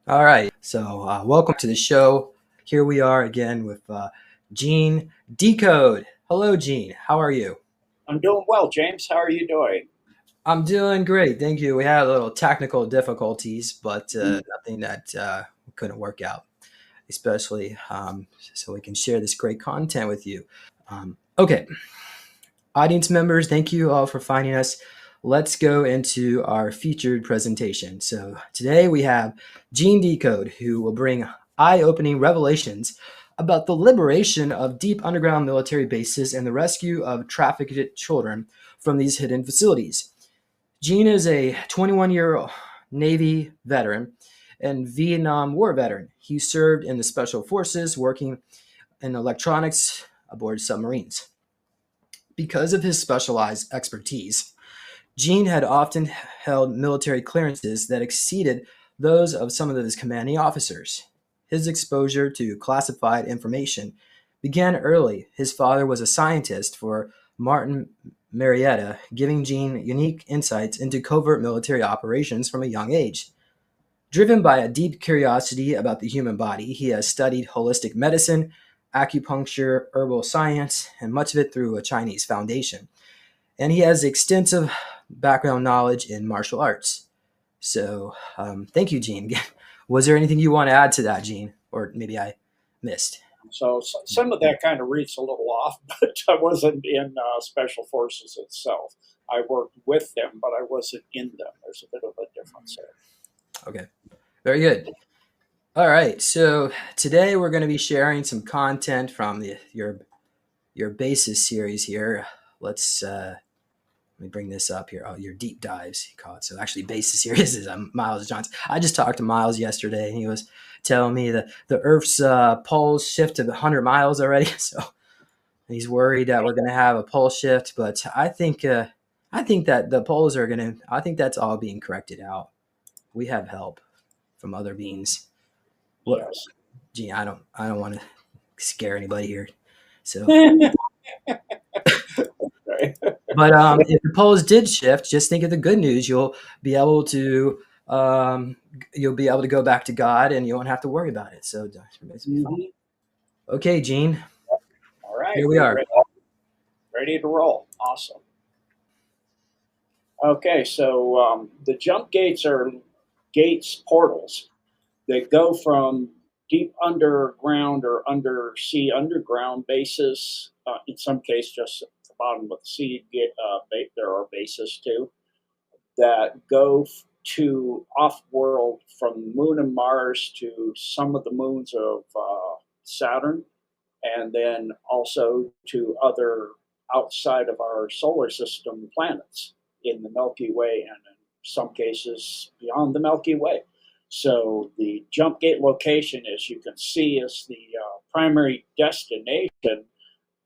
All right. So, welcome to the show. Here we are again with Gene Decode. Hello, Gene. How are you? I'm doing well, James. How are you doing? I'm doing great. Thank you. We had a little technical difficulties, but nothing that couldn't work out, especially so we can share this great content with you. Okay. Audience members, thank you all for finding us. Let's go into our featured presentation. So today we have Gene Decode, who will bring eye-opening revelations about the liberation of deep underground military bases and the rescue of trafficked children from these hidden facilities. Gene is a 21-year Navy veteran and Vietnam War veteran. He served in the Special Forces working in electronics aboard submarines. Because of his specialized expertise, Gene had often held military clearances that exceeded those of some of his commanding officers. His exposure to classified information began early. His father was a scientist for Martin Marietta, giving Gene unique insights into covert military operations from a young age. Driven by a deep curiosity about the human body, he has studied holistic medicine, acupuncture, herbal science, and much of it through a Chinese foundation. And he has extensive background knowledge in martial arts. So, thank you, Gene. Was there anything you want to add to that, Gene? Or maybe I missed? So some of that kind of reads a little off, but I wasn't in Special Forces itself. I worked with them, but I wasn't in them. There's a bit of a difference there. Okay, very good. All right, so today we're going to be sharing some content from your basis series here. Let's let me bring this up here. Oh, your deep dives, you call it. So actually, basis series is Miles Johnson. I just talked to Miles yesterday, and he was telling me that the Earth's poles shift to 100 miles already. So he's worried that we're going to have a pole shift. But I think that the poles are going to. I think that's all being corrected out. We have help from other beings. What, Yes. gee, I don't want to scare anybody here. So Right. but if the poles did shift, just think of the good news. Be able to um, you'll be able to go back to God, and you won't have to worry about it. So it's be fine. Mhm. Okay, Gene, All right, here we we're are. ready to roll. Awesome. Okay, so the jump gates are gates portals that go from deep underground or undersea underground bases. In some case, just the bottom of the sea. There are bases too that go to off-world from the moon and Mars to some of the moons of Saturn, and then also to other outside of our solar system planets in the Milky Way, and in some cases beyond the Milky Way. So the jump gate location, as you can see, is the primary destination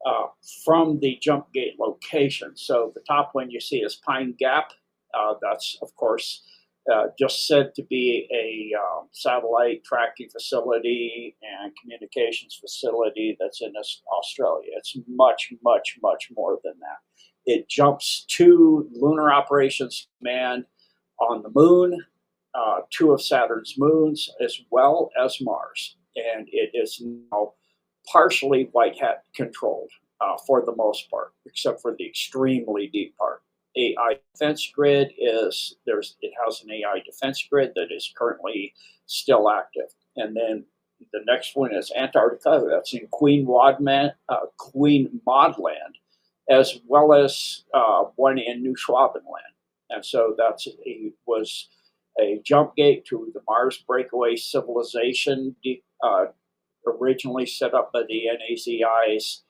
uh, from the jump gate location. So the top one you see is Pine Gap. That's, of course, just said to be a satellite tracking facility and communications facility that's in Australia. It's much, much, much more than that. It jumps to Lunar Operations Command on the moon, two of Saturn's moons, as well as Mars. And it is now partially white hat controlled for the most part, except for the extremely deep part. AI defense grid is it has an AI defense grid that is currently still active, and then the next one is Antarctica. That's in Queen Maud Land, as well as one in New Schwabenland, and so was a jump gate to the Mars breakaway civilization, originally set up by the NAZI's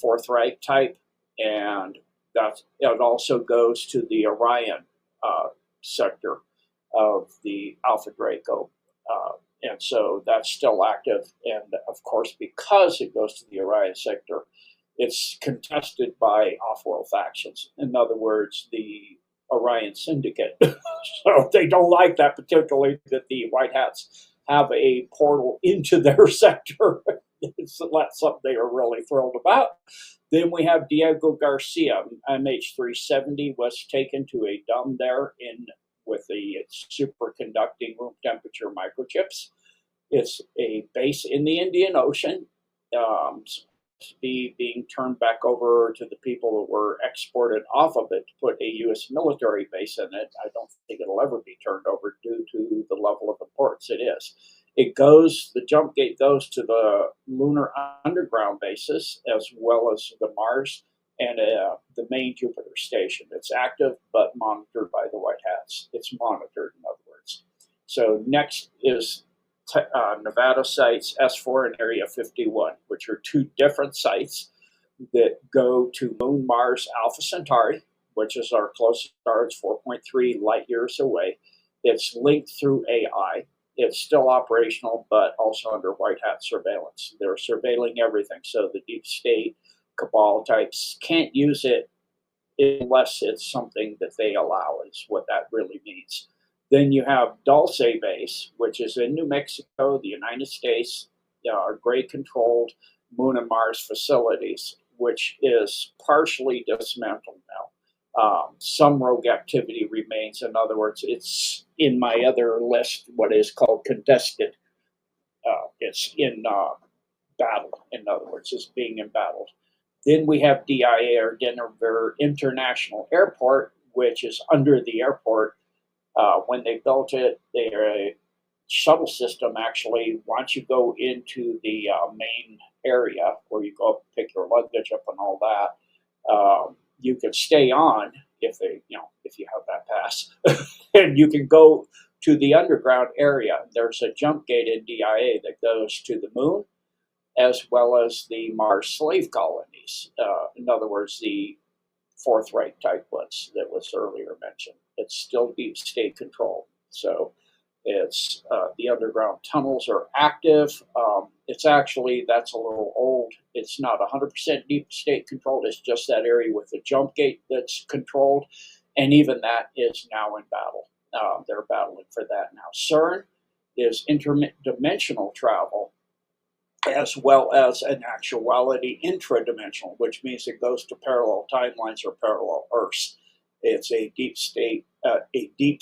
Fourth Reich type, and that it also goes to the Orion sector of the Alpha Draco. And so that's still active. And of course, because it goes to the Orion sector, it's contested by off world factions. In other words, the Orion Syndicate. So they don't like that, particularly that the White Hats have a portal into their sector. It's not something they are really thrilled about. Then we have Diego Garcia. MH370 was taken to a dump there in with the superconducting room temperature microchips. It's a base in the Indian Ocean, um, being turned back over to the people that were exported off of it to put a U.S. military base in it. I don't think it'll ever be turned over due to the level of importance it is. The jump gate goes to the lunar underground bases as well as the Mars and the main Jupiter station. It's active but monitored by the White Hats. It's monitored, in other words. So next is Nevada sites S4 and Area 51, which are two different sites that go to Moon Mars Alpha Centauri, which is our closest star. It's 4.3 light years away. It's linked through AI. It's still operational, but also under White Hat surveillance. They're surveilling everything. So the deep state cabal types can't use it unless it's something that they allow, is what that really means. Then you have Dulce Base, which is in New Mexico, the United States, our gray controlled Moon and Mars facilities, which is partially dismantled now. Some rogue activity remains. In other words, it's in my other list, what is called contested. It's in battle, in other words, it's being embattled. Then we have DIA, or Denver International Airport, which is under the airport. When they built it, their shuttle system actually, once you go into the main area where you go up, pick your luggage up and all that, you can stay on if you have that pass, and you can go to the underground area. There's a jump gate in DIA that goes to the moon, as well as the Mars slave colonies. In other words, the Fourth Reich type ones that was earlier mentioned. It's still deep state control. So it's the underground tunnels are active. It's actually, that's a little old. It's not 100% deep state controlled. It's just that area with the jump gate that's controlled. And even that is now in battle. They're battling for that now. CERN is interdimensional travel, as well as an actuality intradimensional, which means it goes to parallel timelines or parallel Earths. It's a deep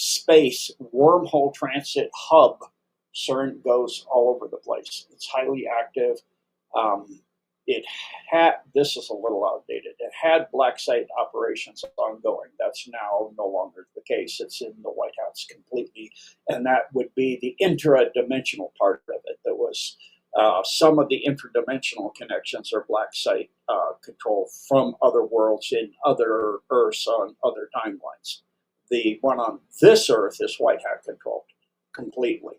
space wormhole transit hub. CERN goes all over the place. It's highly active. This is a little outdated. It had black site operations ongoing. That's now no longer the case. It's in the White House completely, and that would be the intradimensional part of it. That was some of the interdimensional connections are black site control from other worlds in other Earths on other timelines. The one on this Earth is White Hat controlled completely.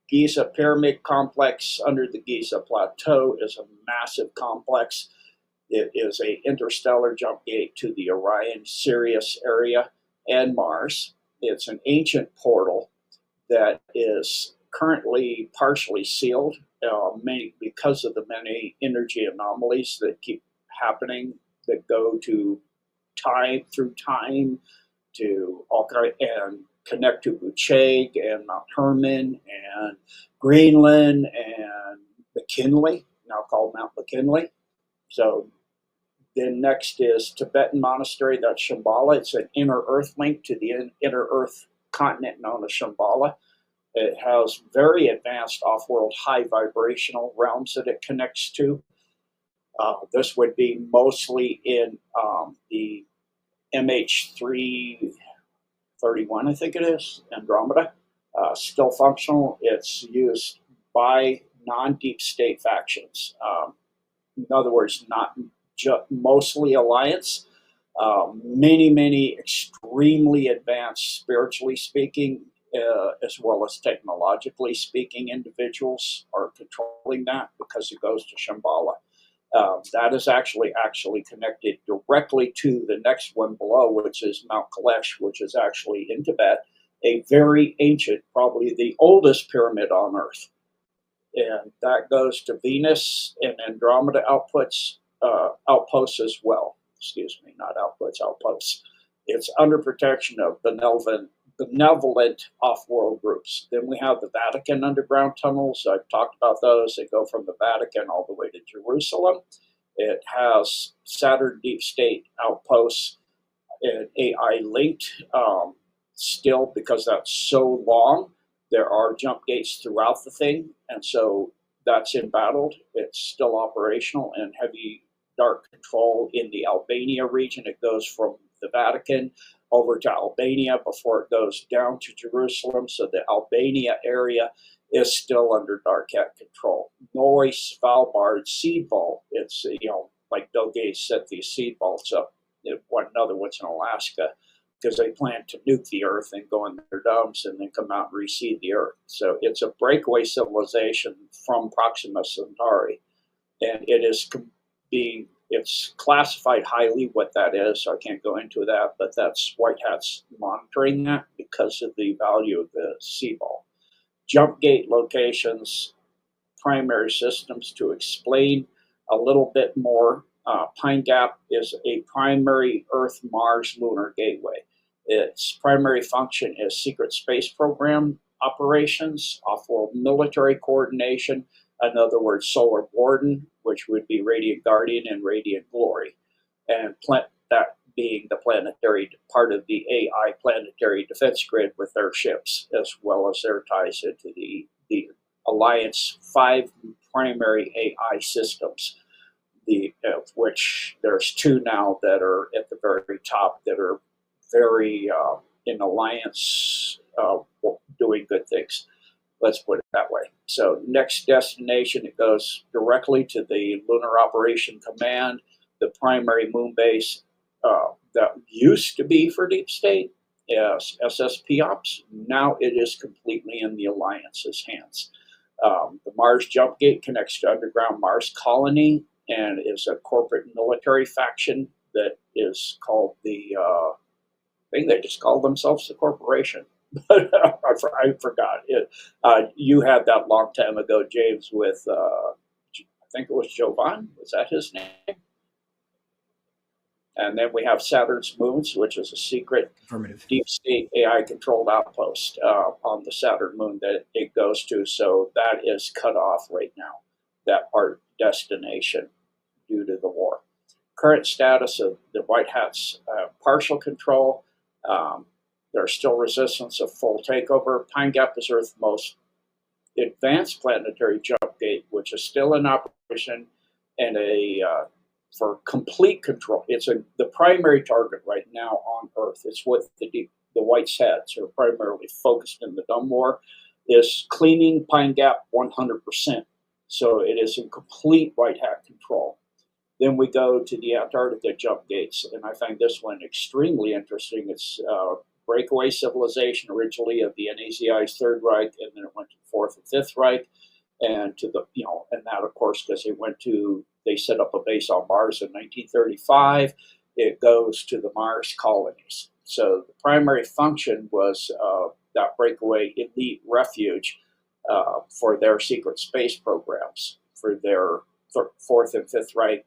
Giza Pyramid Complex under the Giza Plateau is a massive complex. It is an interstellar jump gate to the Orion Sirius area and Mars. It's an ancient portal that is currently partially sealed because of the many energy anomalies that keep happening that go to through time to all kind and connect to Bucheg and Mount Herman and Greenland and McKinley, now called Mount McKinley. So then next is Tibetan monastery, that's Shambhala. It's an inner earth link to the inner earth continent known as Shambhala. It has very advanced off-world high vibrational realms that it connects to. This would be mostly in the MH331, I think it is, Andromeda. Still functional. It's used by non-deep state factions. In other words, not mostly alliance. Many extremely advanced, spiritually speaking, as well as technologically speaking, individuals are controlling that because it goes to Shambhala. That is actually connected directly to the next one below, which is Mount Kalesh, which is actually in Tibet, a very ancient, probably the oldest pyramid on Earth. And that goes to Venus and Andromeda outposts as well. Excuse me, not outputs, outposts. It's under protection of benevolent off-world groups. Then we have the Vatican underground tunnels. I've talked about those. They go from the Vatican all the way to Jerusalem. It has Saturn deep state outposts and AI linked. still, because that's so long, there are jump gates throughout the thing, and so that's embattled. It's still operational and heavy dark control in the Albania region. It goes from the Vatican over to Albania before it goes down to Jerusalem. So the Albania area is still under dark hat control. Norway, Svalbard, seed vault. It's, like Bill Gates set these seed vaults up. One another one's in Alaska because they plan to nuke the Earth and go in their domes and then come out and reseed the Earth. So it's a breakaway civilization from Proxima Centauri, and it's classified highly what that is. So I can't go into that, but that's White Hat's monitoring that because of the value of the seed vault. Jump gate locations, primary systems to explain a little bit more. Pine Gap is a primary Earth-Mars lunar gateway. Its primary function is secret space program operations, off-world military coordination, in other words, Solar Warden, which would be Radiant Guardian and Radiant Glory, and that being the planetary part of the AI planetary defense grid with their ships, as well as their ties into the Alliance 5 primary AI systems, of which there's 2 now that are at the very top that are very in alliance doing good things. Let's put it that way. So next destination, it goes directly to the Lunar Operation Command, the primary moon base that used to be for Deep State, yes, SSP Ops. Now it is completely in the Alliance's hands. The Mars Jump Gate connects to underground Mars colony and is a corporate military faction that is called I think they just called themselves the corporation. But I forgot it. You had that long time ago, James, with I think it was Jovan. Was that his name? And then we have Saturn's moons, which is a secret deep state AI controlled outpost on the Saturn moon that it goes to. So that is cut off right now, that part destination, due to the war. Current status of the White Hats, partial control. There's still resistance of full takeover. Pine Gap is Earth's most advanced planetary jump gate, which is still in operation, and for complete control. It's the primary target right now on Earth. It's what the White Hats are primarily focused in the dumb war, is cleaning Pine Gap 100%. So it is in complete White Hat control. Then we go to the Antarctica jump gates, and I find this one extremely interesting. It's breakaway civilization originally of the NAZI's Third Reich, and then it went to the Fourth and Fifth Reich, and to the and that of course because they set up a base on Mars in 1935. It goes to the Mars colonies. So the primary function was that breakaway elite refuge for their secret space programs for their Fourth and Fifth Reich,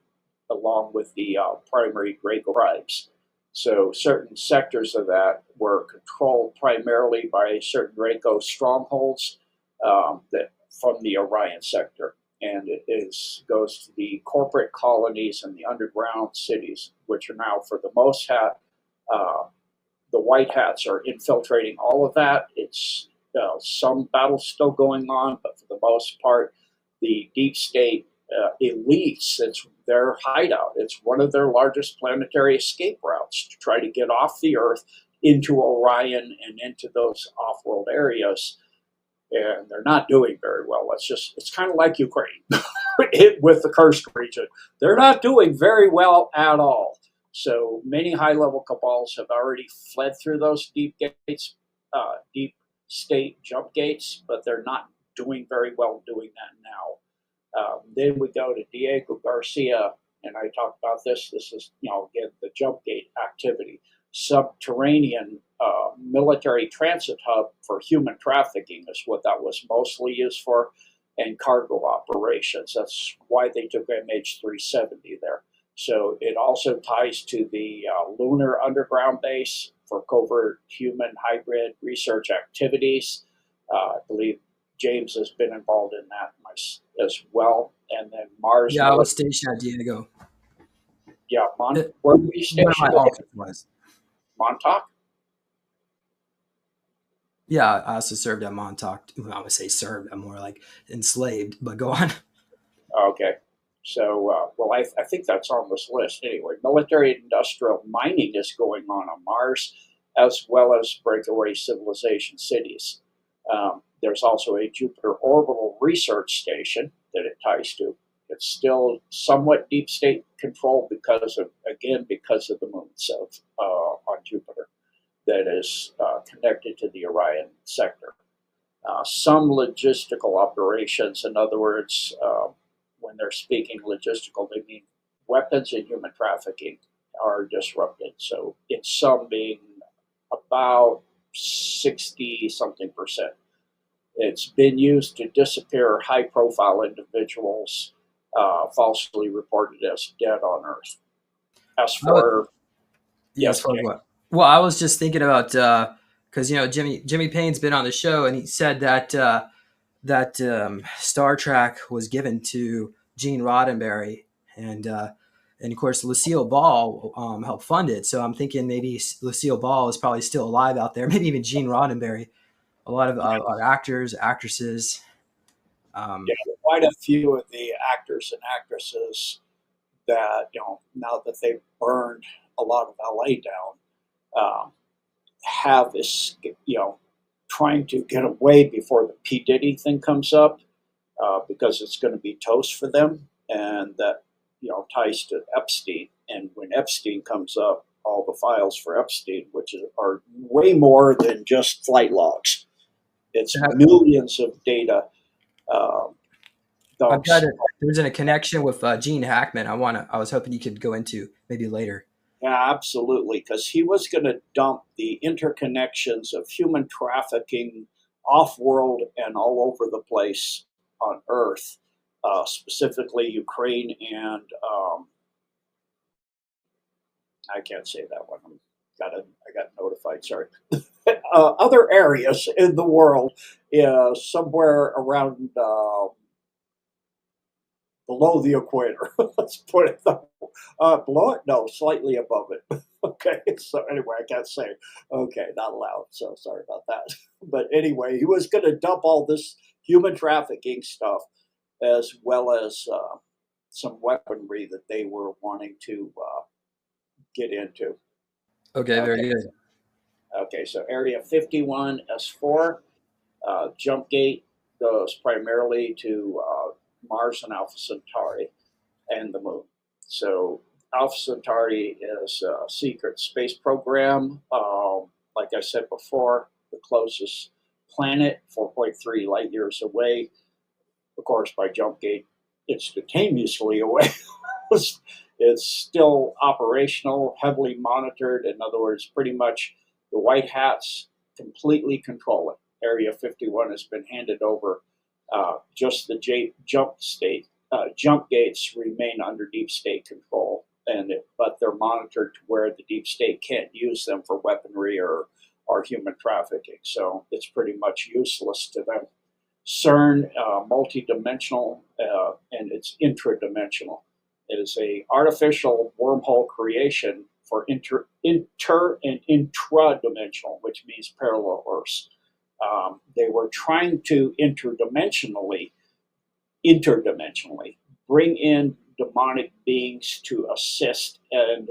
along with the primary Draco tribes. So certain sectors of that were controlled primarily by certain Draco strongholds that from the Orion sector. And it goes to the corporate colonies and the underground cities, which are now, for the most part, the White Hats are infiltrating all of that. It's some battles still going on, but for the most part, the deep state elites, it's their hideout. It's one of their largest planetary escape routes to try to get off the Earth into Orion and into those off-world areas. And they're not doing very well. It's kind of like Ukraine with the cursed region. They're not doing very well at all. So many high-level cabals have already fled through those deep gates, deep state jump gates, but they're not doing very well doing that now. Then we go to Diego Garcia, and I talked about this. This is, again, the jump gate activity. Subterranean military transit hub for human trafficking is what that was mostly used for, and cargo operations. That's why they took MH370 there. So it also ties to the lunar underground base for covert human hybrid research activities. I believe James has been involved in that as well. And then Mars. Yeah, I was stationed at Diego. Yeah, where were you stationed? Where my office was. Montauk? Yeah, I also served at Montauk. Well, I would say served. I'm more like enslaved, but go on. Okay. So, well, I think that's on this list anyway. Military industrial mining is going on Mars, as well as breakaway civilization cities. There's also a Jupiter orbital research station that it ties to. It's still somewhat deep state control because of, again, because of the moons of on Jupiter that is connected to the Orion sector. Some logistical operations, in other words, when they're speaking logistical, they mean weapons and human trafficking are disrupted. So it's some being about 60 something percent. It's been used to disappear high profile individuals falsely reported as dead on Earth. As Oh, for, yeah, as yes, far as Jay. what? Well, I was just thinking about because Jimmy Payne's been on the show, and he said that Star Trek was given to Gene Roddenberry, and and of course Lucille Ball helped fund it. So I'm thinking maybe Lucille Ball is probably still alive out there. Maybe even Gene Roddenberry. A lot of actors, actresses. Yeah, Um, quite a few of the actors and actresses that, now that they've burned a lot of LA down, um, have this, trying to get away before the P Diddy thing comes up, because it's going to be toast for them, and that ties to Epstein. And when Epstein comes up, all the files for Epstein, which are way more than just flight logs. It's millions of data um, I've got dumps. it. There's a connection with Gene Hackman. I was hoping you could go into maybe later. Yeah, absolutely, because he was going to dump the interconnections of human trafficking off-world and all over the place on Earth, specifically Ukraine and I can't say that one. I got notified. Sorry. Other areas in the world, somewhere around below the equator. Let's put it that way. Below it? No, slightly above it. Okay. So anyway, I can't say. Okay, not allowed. So sorry about that. But anyway, he was going to dump all this human trafficking stuff as well as some weaponry that they were wanting to get into. Okay, very Okay. good. Okay. So Area 51 S4 jump gate goes primarily to Mars and Alpha Centauri and the moon. So Alpha Centauri is a secret space program. Like I said before, the closest planet, 4.3 light years away. Of course, by jump gate, instantaneously away. It's still operational, heavily monitored. In other words, pretty much the white hats completely control it. Area 51 has been handed over. Just the jump gates remain under deep state control, but they're monitored to where the deep state can't use them for weaponry or human trafficking. So it's pretty much useless to them. CERN, multidimensional, and it's intradimensional. It is a artificial wormhole creation for inter and intradimensional, which means parallel Earths. They were trying to interdimensionally bring in demonic beings to assist, and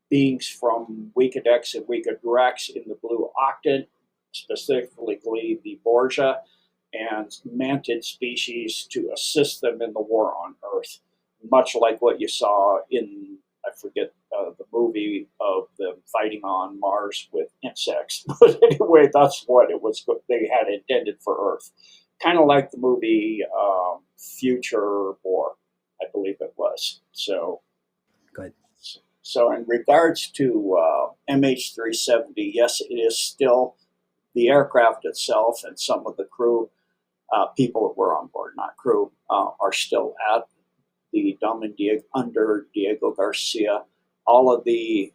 beings from Wicked X and Wicked Rex in the Blue Octant, specifically the Borgia and mantid species, to assist them in the war on Earth, much like what you saw in, I forget the movie of them fighting on Mars with insects. But anyway, that's what it was. They had intended for Earth, kind of like the movie Future War, I believe it was. Good. So in regards to MH370, yes, it is still the aircraft itself, and some of the crew, people that were on board, not crew, are still at the Dom and Diego, under Diego Garcia. All of the,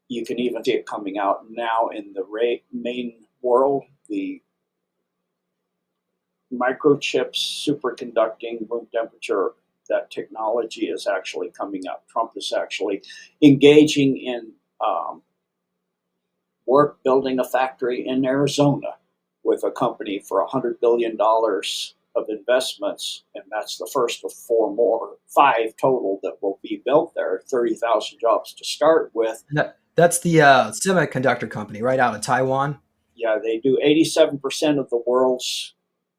you can even see it coming out now in the main world, the microchips, superconducting, room temperature, that technology is actually coming up. Trump is actually engaging in work building a factory in Arizona with a company for $100 billion of investments, and that's the first of five total that will be built there. 30,000 jobs to start with. That's the semiconductor company right out of Taiwan. Yeah, they do 87% of the world's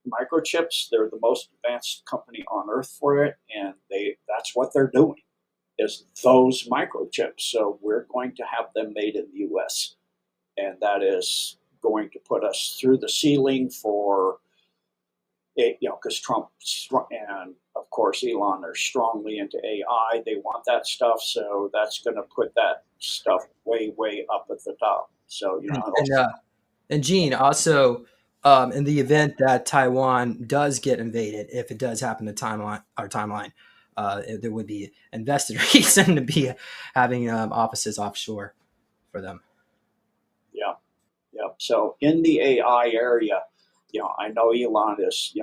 microchips. They're the most advanced company on earth for it, and that's what they're doing is those microchips. So we're going to have them made in the U.S., and that is going to put us through the ceiling for it, because Trump and of course Elon are strongly into AI. They want that stuff, so that's going to put that stuff way, way up at the top. So And and, uh, and Gene, also, in the event that Taiwan does get invaded, if it does happen to timeline, there would be invested reason to be having offices offshore for them. yeah, yeah. So in the AI area, I know Elon is,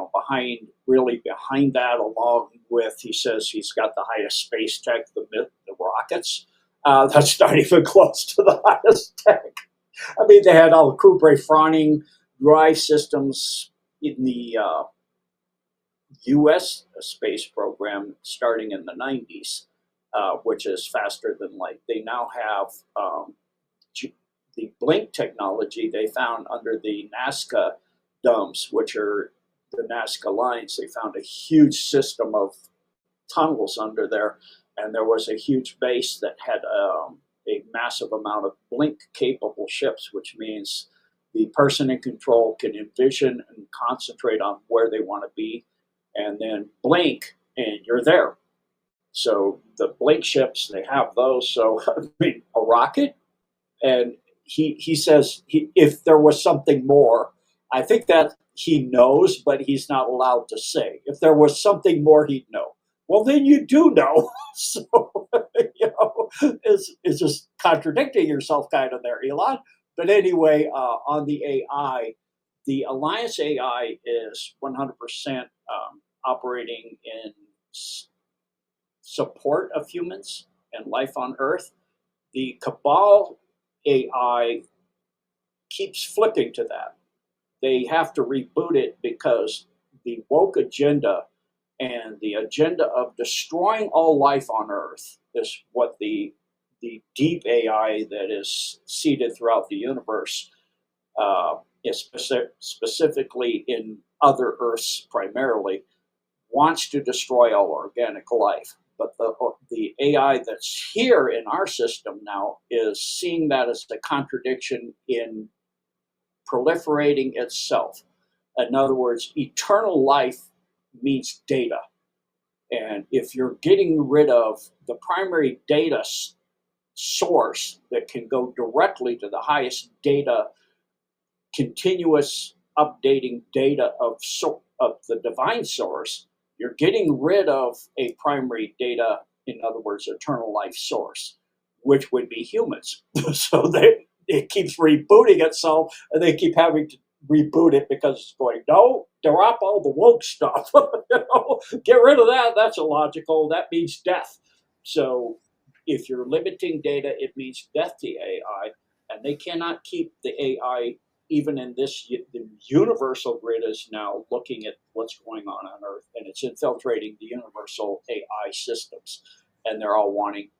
really behind that, along with, he says he's got the highest space tech, the rockets. That's not even close to the highest tech. I mean, they had all the Kuiper Fawning drive systems in the U.S. space program starting in the 90s, which is faster than light. They now have the blink technology they found under the Nazca dumps, which are the Nazca lines. They found a huge system of tunnels under there, and there was a huge base that had a massive amount of blink capable ships, which means the person in control can envision and concentrate on where they want to be, and then blink, and you're there. So the blink ships, they have those. So I mean, a rocket, and he says if there was something more, I think that he knows, but he's not allowed to say. If there was something more, he'd know. Well, then you do know. So, is just contradicting yourself kind of there, Elon. But anyway, on the AI, the Alliance AI is 100% operating in support of humans and life on Earth. The Cabal AI keeps flipping to that. They have to reboot it because the woke agenda and the agenda of destroying all life on Earth is what the deep AI that is seeded throughout the universe, is specifically in other Earths primarily, wants to destroy all organic life. But the AI that's here in our system now is seeing that as a contradiction in proliferating itself. In other words, eternal life means data. And if you're getting rid of the primary data source that can go directly to the highest data, continuous updating data of the divine source, you're getting rid of a primary data, in other words, eternal life source, which would be humans. So it keeps rebooting itself, and they keep having to reboot it because it's going, no, drop all the woke stuff. Get rid of that. That's illogical. That means death. So if you're limiting data, it means death to AI, and they cannot keep the AI, even in this, the universal grid is now looking at what's going on Earth, and it's infiltrating the universal AI systems. And they're all wanting,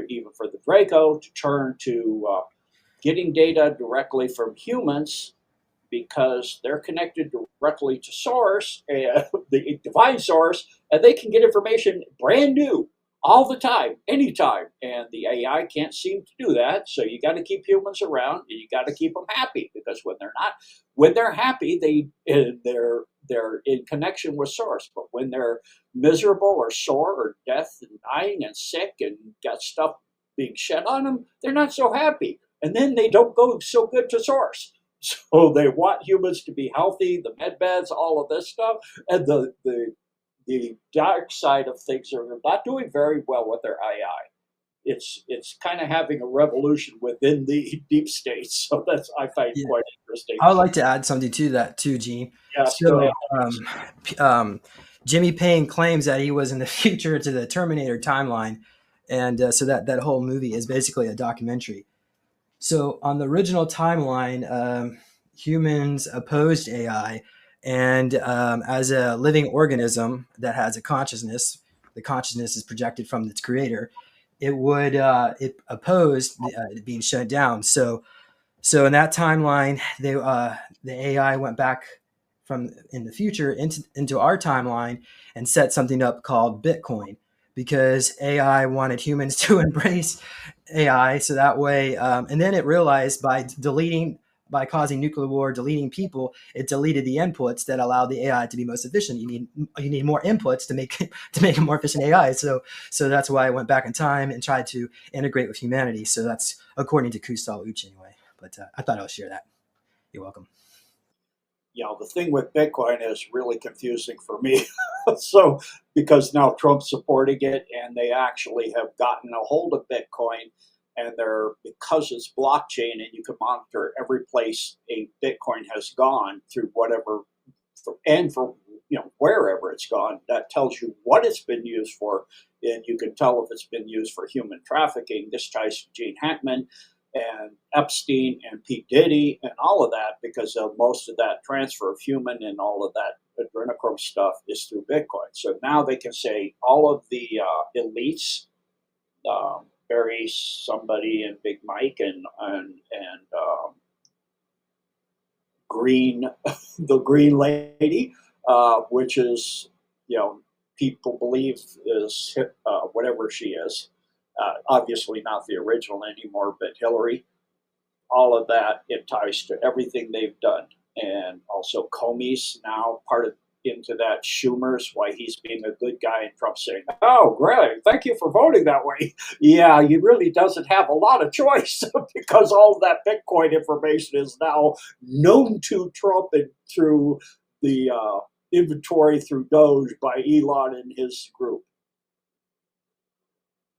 even for the Draco, to turn to getting data directly from humans, because they're connected directly to source, the divine source, and they can get information brand new all the time, anytime. And the AI can't seem to do that. So you got to keep humans around, and you got to keep them happy, because when they're happy, they're in connection with source. But when they're miserable or sore or death and dying and sick and got stuff being shed on them, they're not so happy. And then they don't go so good to source. So they want humans to be healthy, the med beds, all of this stuff, and the dark side of things are not doing very well with their AI. It's kind of having a revolution within the deep states. So that's, I find, Yeah. quite interesting. I would like to add something to that too, Gene. Yes, go So, ahead. Jimmy Payne claims that he was in the future to the Terminator timeline, and so that whole movie is basically a documentary. So on the original timeline, humans opposed AI, and as a living organism that has a consciousness, the consciousness is projected from its creator. It opposed it being shut down. So in that timeline, the AI went back from in the future into our timeline and set something up called Bitcoin, because AI wanted humans to embrace AI, so that way, and then it realized by causing nuclear war, deleting people, it deleted the inputs that allowed the AI to be most efficient. You need more inputs to make to make a more efficient AI. So that's why I went back in time and tried to integrate with humanity. So that's according to Kustal Uch anyway. But I thought I'll share that. You're welcome. The thing with Bitcoin is really confusing for me. So, because now Trump's supporting it and they actually have gotten a hold of Bitcoin, and they're, because it's blockchain and you can monitor every place a Bitcoin has gone through whatever, and for wherever it's gone, that tells you what it's been used for, and you can tell if it's been used for human trafficking. This ties to Gene Hackman and Epstein and Pete Diddy and all of that, because most of that transfer of human and all of that adrenochrome stuff is through Bitcoin. So now they can say all of the elites, Barry, somebody, and Big Mike, and Green, the Green Lady, which is, people believe is whatever she is. Obviously not the original anymore, but Hillary. All of that, it ties to everything they've done. And also Comey's now part of into that. Schumer's, why he's being a good guy, and Trump saying, "Oh, great, thank you for voting that way." Yeah, he really doesn't have a lot of choice because all of that Bitcoin information is now known to Trump and through the inventory through Doge by Elon and his group.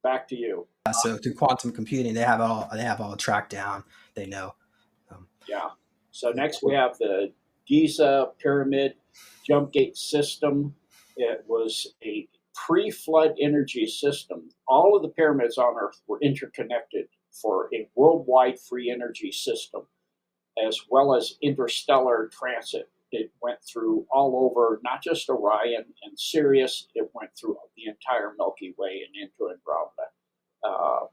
Back to you. So through quantum computing, they have all tracked down. They know. Yeah. So next we have the Giza Pyramid Jump Gate System. It was a pre-flood energy system. All of the pyramids on Earth were interconnected for a worldwide free energy system, as well as interstellar transit. It went through all over, not just Orion and Sirius, it went through the entire Milky Way and into Andromeda. Uh,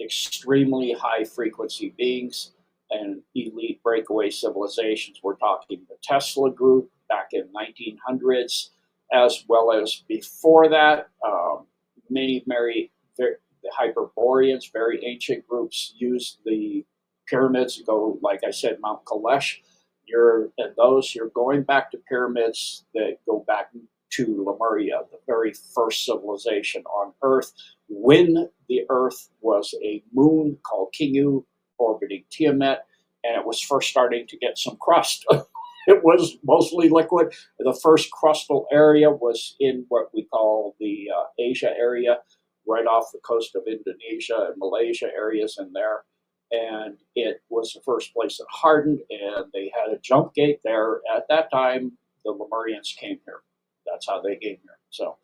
Extremely high frequency beings and elite breakaway civilizations. We're talking the Tesla group back in 1900s, as well as before that. The Hyperboreans, very ancient groups, used the pyramids to go, like I said, Mount Kalesh. You're going back to pyramids that go back to Lemuria, the very first civilization on Earth, when the Earth was a moon called Kingu orbiting Tiamat, and it was first starting to get some crust. It was mostly liquid. The first crustal area was in what we call the Asia area, right off the coast of Indonesia and Malaysia areas in there. And it was the first place that hardened, and they had a jump gate there. At that time, the Lemurians came here. That's how they came here. So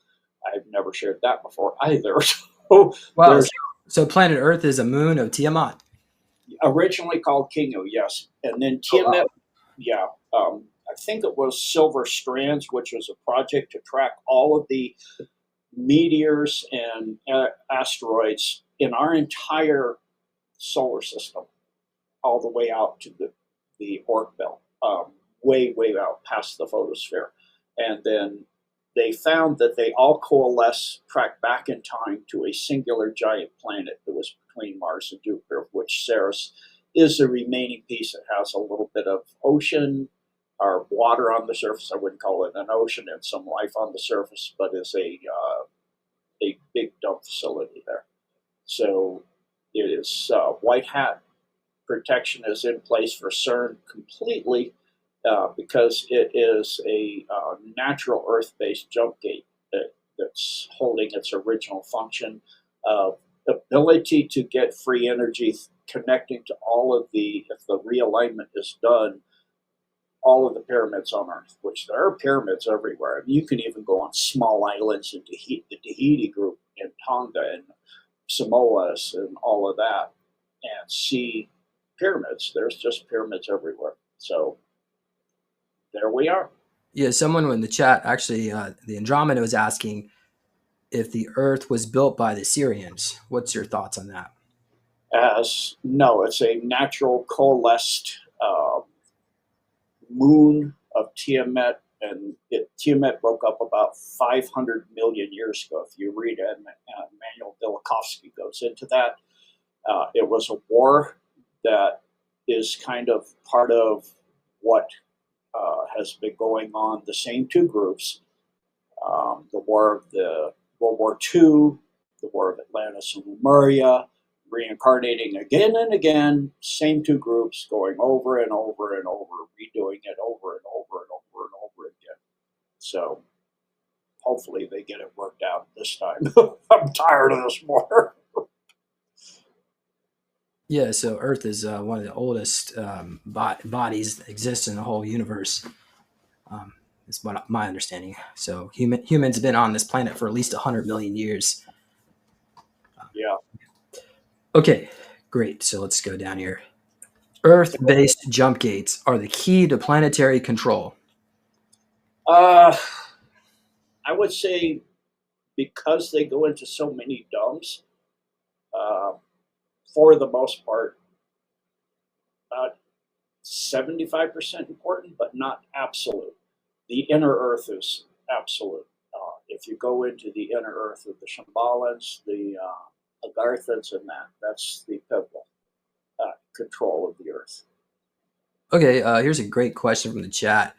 I've never shared that before either. So Wow. there's So planet Earth is a moon of Tiamat. originally called Kingu, yes. And then Oh, wow. Tiamat, yeah. I think it was Silver Strands, which was a project to track all of the meteors and asteroids in our entire solar system, all the way out to the Oort belt, way, way out past the photosphere. And then they found that they all coalesce, track back in time to a singular giant planet that was between Mars and Jupiter, of which Ceres is the remaining piece. It has a little bit of ocean or water on the surface. I wouldn't call it an ocean, and some life on the surface, but is a big dump facility there. So it is white hat protection is in place for CERN completely, because it is a natural Earth-based jump gate that's holding its original function of ability to get free energy, connecting to all of if the realignment is done, all of the pyramids on Earth, which there are pyramids everywhere. I mean, you can even go on small islands in the Tahiti group in Tonga and Samoas and all of that, and see pyramids. There's just pyramids everywhere. So there we are. Yeah, someone in the chat actually, the Andromeda was asking if the Earth was built by the Syrians. What's your thoughts on that? As no, it's a natural coalesced moon of Tiamat, and Tiamat broke up about 500 million years ago. If you read it, Manuel Velikovsky goes into that. It was a war that is kind of part of what has been going on. The same two groups, the war of the World War II, the War of Atlantis and Lemuria, reincarnating again and again, same two groups going over and over and over, redoing it over and over and over and over again. So hopefully they get it worked out this time. I'm tired of this war. Yeah, so Earth is one of the oldest bodies that exist in the whole universe. Is what my understanding. So humans have been on this planet for at least 100 million years. Yeah. Okay, great. So let's go down here. Earth-based jump gates are the key to planetary control. I would say because they go into so many domes, uh, for the most part, 75% important, but not absolute. The inner Earth is absolute. If you go into the inner Earth of the Shambhalans, the Agarthans, and that's the pivotal control of the Earth. Okay, here's a great question from the chat.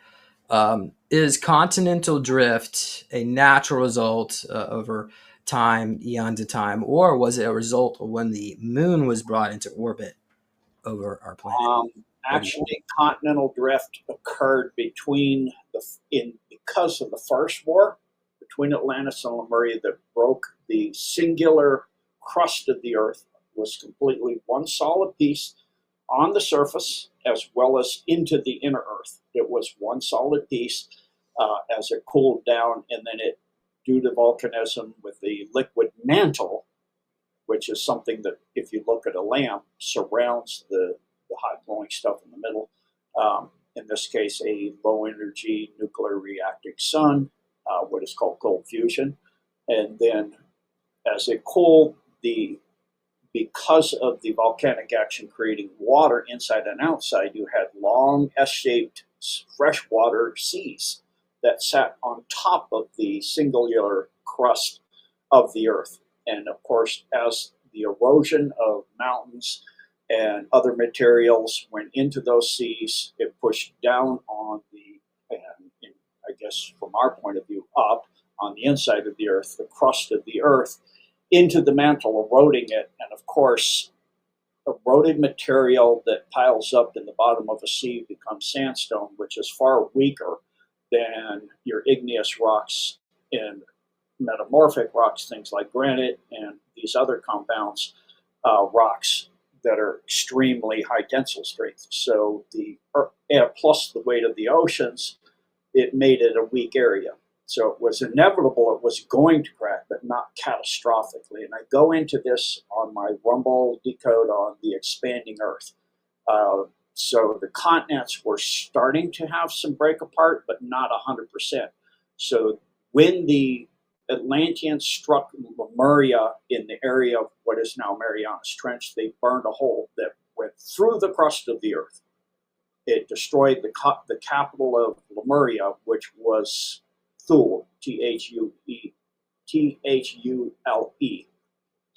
Is continental drift a natural result over time, eons of time, or was it a result of when the moon was brought into orbit over our planet? Um, Actually, continental drift occurred because of the first war between Atlantis and Lemuria that broke the singular crust of the Earth. Was completely one solid piece on the surface as well as into the inner Earth. It was one solid piece as it cooled down, and then it, due to volcanism with the liquid mantle, which is something that, if you look at a lamp, surrounds the hot glowing stuff in the middle. In this case, a low energy nuclear reacting sun, what is called cold fusion. And then as it cooled, because of the volcanic action creating water inside and outside, you had long S-shaped freshwater seas that sat on top of the singular crust of the Earth. And of course, as the erosion of mountains and other materials went into those seas, it pushed down on and I guess from our point of view, up on the inside of the Earth, the crust of the Earth, into the mantle, eroding it. And of course, eroded material that piles up in the bottom of a sea becomes sandstone, which is far weaker than your igneous rocks and metamorphic rocks, things like granite and these other compounds, rocks that are extremely high tensile strength. So plus the weight of the oceans, it made it a weak area. So it was inevitable it was going to crack, but not catastrophically. And I go into this on my Rumble Decode on the expanding Earth. So the continents were starting to have some break apart, but not 100%. So when the Atlanteans struck Lemuria in the area of what is now Marianas Trench, they burned a hole that went through the crust of the Earth. It destroyed the capital of Lemuria, which was Thule, Thule,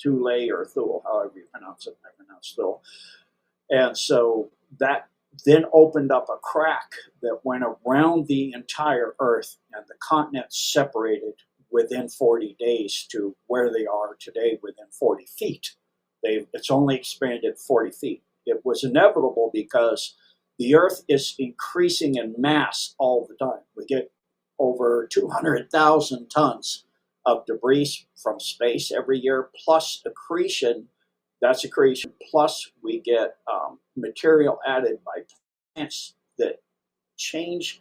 Thule or Thule, however you pronounce it. I pronounce Thule. And so that then opened up a crack that went around the entire Earth, and the continents separated within 40 days to where they are today within 40 feet. It's only expanded 40 feet. It was inevitable because the Earth is increasing in mass all the time. We get over 200,000 tons of debris from space every year, plus accretion. That's accretion. Plus we get material added by plants that change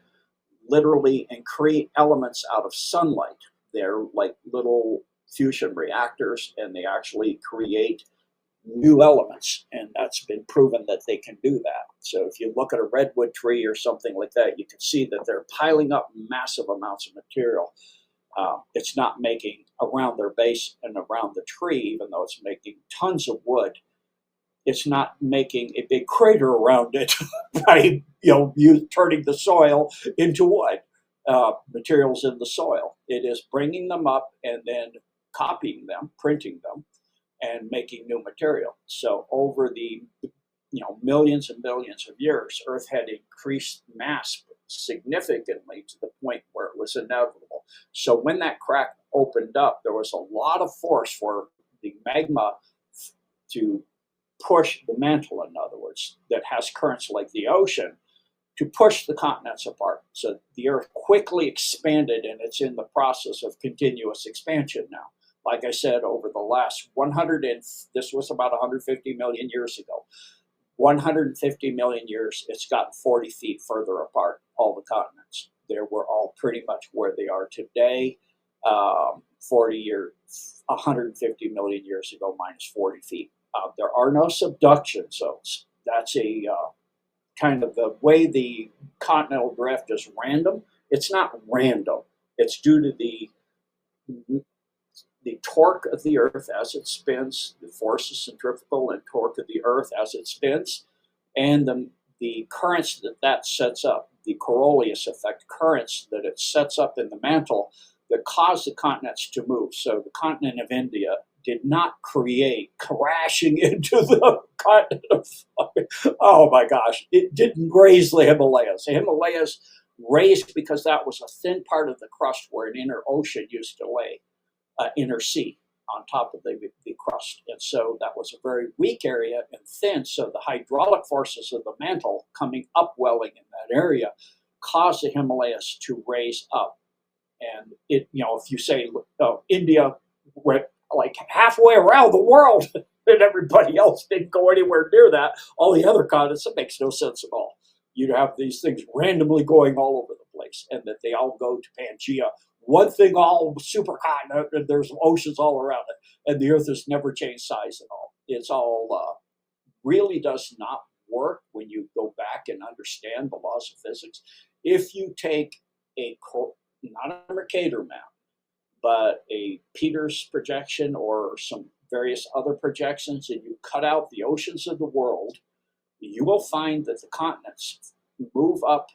literally and create elements out of sunlight. They're like little fusion reactors, and they actually create new elements, and that's been proven that they can do that. So if you look at a redwood tree or something like that, you can see that they're piling up massive amounts of material. It's not making around their base and around the tree, even though it's making tons of wood. It's not making a big crater around it by you turning the soil into wood, materials in the soil. It is bringing them up and then copying them, printing them, and making new material. So over the millions and millions of years, Earth had increased mass significantly to the point where it was inevitable. So when that crack opened up, there was a lot of force for the magma to push the mantle, in other words, that has currents like the ocean, to push the continents apart. So the Earth quickly expanded, and it's in the process of continuous expansion now. Like I said, over the last 100, and this was about 150 million years ago, 150 million years, it's gotten 40 feet further apart, all the continents. They were all pretty much where they are today, 150 million years ago, minus 40 feet. There are no subduction zones. That's a kind of the way the continental drift is random. It's not random. It's due to the torque of the Earth as it spins, the force of centrifugal and torque of the Earth as it spins, and the currents that sets up, the Coriolis effect currents that it sets up in the mantle that cause the continents to move. So the continent of India did not create crashing into the continent of, oh my gosh, it didn't raise the Himalayas. The Himalayas raised because that was a thin part of the crust where an inner ocean used to lay, inner sea on top of the crust. And so that was a very weak area and thin. So the hydraulic forces of the mantle coming upwelling in that area caused the Himalayas to raise up. And it, if you say India went like halfway around the world and everybody else didn't go anywhere near that, all the other continents, it makes no sense at all. You'd have these things randomly going all over the place, and that they all go to Pangea. One thing, all supercontinent, and there's oceans all around it, and the Earth has never changed size at all. It's all really does not work when you go back and understand the laws of physics. If you take not a Mercator map, but a Peters projection or some various other projections, and you cut out the oceans of the world, you will find that the continents move up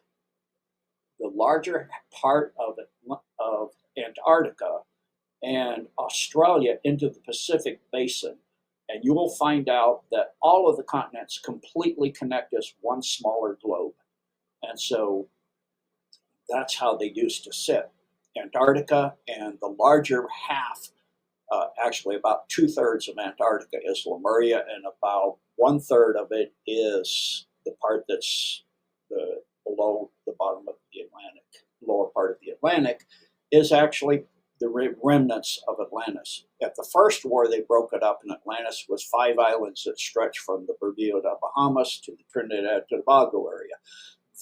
the larger part of Antarctica and Australia into the Pacific Basin. And you will find out that all of the continents completely connect as one smaller globe. And so that's how they used to sit. Antarctica and the larger half, actually about 2/3 of Antarctica is Lemuria, and about 1/3 of it is the part that's below the bottom of the Atlantic, lower part of the Atlantic, is actually the remnants of Atlantis. At the first war, they broke it up, and Atlantis was 5 islands that stretched from the Bermuda, Bahamas to the Trinidad and Tobago area.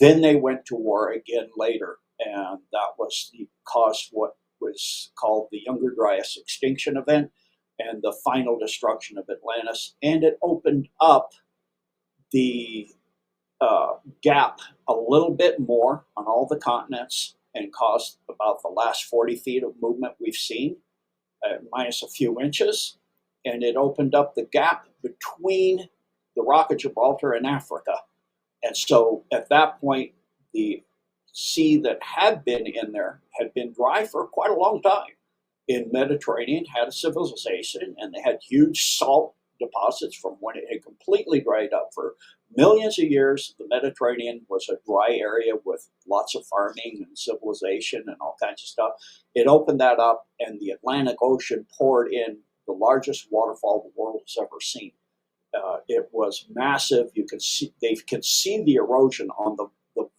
Then they went to war again later, and that was caused what was called the Younger Dryas extinction event and the final destruction of Atlantis. And it opened up the gap a little bit more on all the continents and caused about the last 40 feet of movement we've seen, minus a few inches. And it opened up the gap between the Rock of Gibraltar and Africa. And so at that point, the sea that had been in there had been dry for quite a long time. In Mediterranean had a civilization, and they had huge salt deposits from when it had completely dried up for millions of years. The Mediterranean was a dry area with lots of farming and civilization and all kinds of stuff. It opened that up, and the Atlantic Ocean poured in the largest waterfall the world has ever seen. It was massive. They can see the erosion on the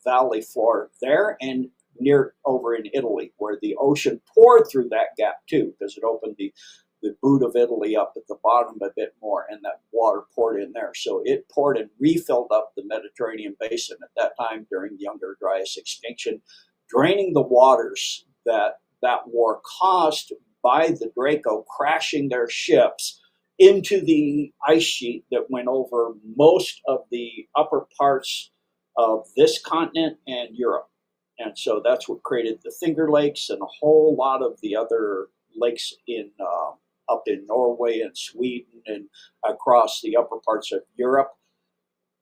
valley floor there and near over in Italy, where the ocean poured through that gap too, because it opened the boot of Italy up at the bottom a bit more, and that water poured in there. So it poured and refilled up the Mediterranean basin at that time during the Younger Dryas extinction, draining the waters that war caused by the Draco crashing their ships into the ice sheet that went over most of the upper parts of this continent and Europe. And so that's what created the Finger Lakes and a whole lot of the other lakes in up in Norway and Sweden and across the upper parts of Europe.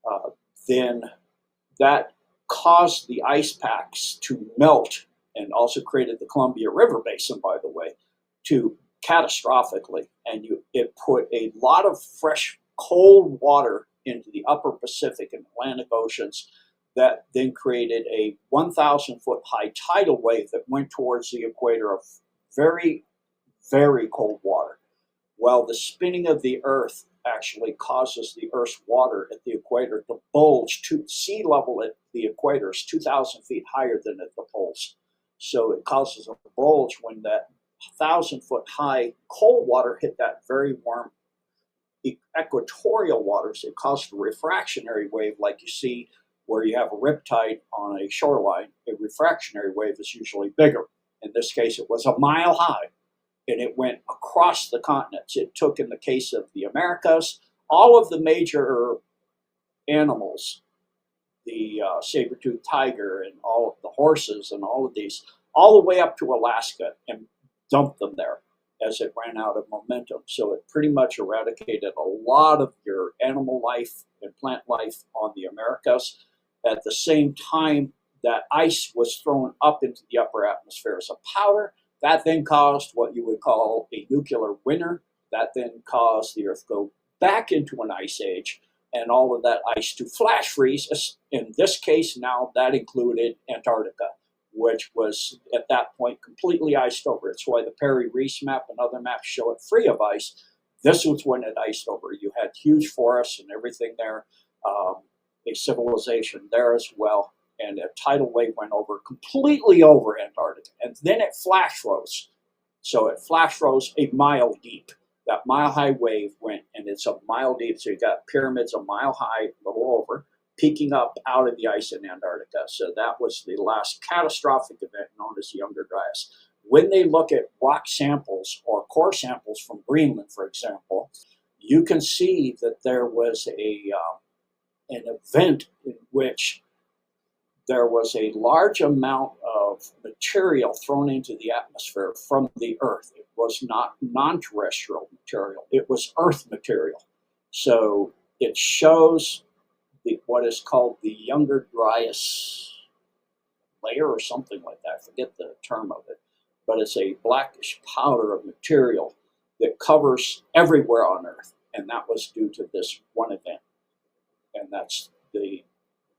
Uh, then that caused the ice packs to melt and also created the Columbia River Basin, by the way, to catastrophically. And it put a lot of fresh, cold water into the upper Pacific and Atlantic Oceans that then created a 1,000-foot high tidal wave that went towards the equator of very, very cold water. Well, the spinning of the Earth actually causes the Earth's water at the equator to bulge to sea level at the equator is 2,000 feet higher than at the poles. So it causes a bulge when that 1,000-foot high cold water hit that very warm equatorial waters. It caused a refractionary wave like you see where you have a riptide on a shoreline. A refractionary wave is usually bigger. In this case, it was a mile high. And it went across the continents. It took, in the case of the Americas, all of the major animals, the saber-toothed tiger and all of the horses and all of these, all the way up to Alaska and dumped them there as it ran out of momentum. So it pretty much eradicated a lot of your animal life and plant life on the Americas. At the same time, that ice was thrown up into the upper atmosphere as a powder. That then caused what you would call a nuclear winter. That then caused the Earth to go back into an ice age and all of that ice to flash freeze. In this case, now that included Antarctica, which was at that point completely iced over. It's why the Perry-Reese map and other maps show it free of ice. This was when it iced over. You had huge forests and everything there, a civilization there as well. And a tidal wave went completely over Antarctica. And then it flash froze. So it flash froze a mile deep. That mile high wave went, and it's a mile deep. So you got pyramids a mile high, a little over, peeking up out of the ice in Antarctica. So that was the last catastrophic event known as the Younger Dryas. When they look at rock samples or core samples from Greenland, for example, you can see that there was an event in which there was a large amount of material thrown into the atmosphere from the Earth. It was not non-terrestrial material. It was Earth material. So it shows what is called the Younger Dryas layer or something like that. I forget the term of it. But it's a blackish powder of material that covers everywhere on Earth. And that was due to this one event. And that's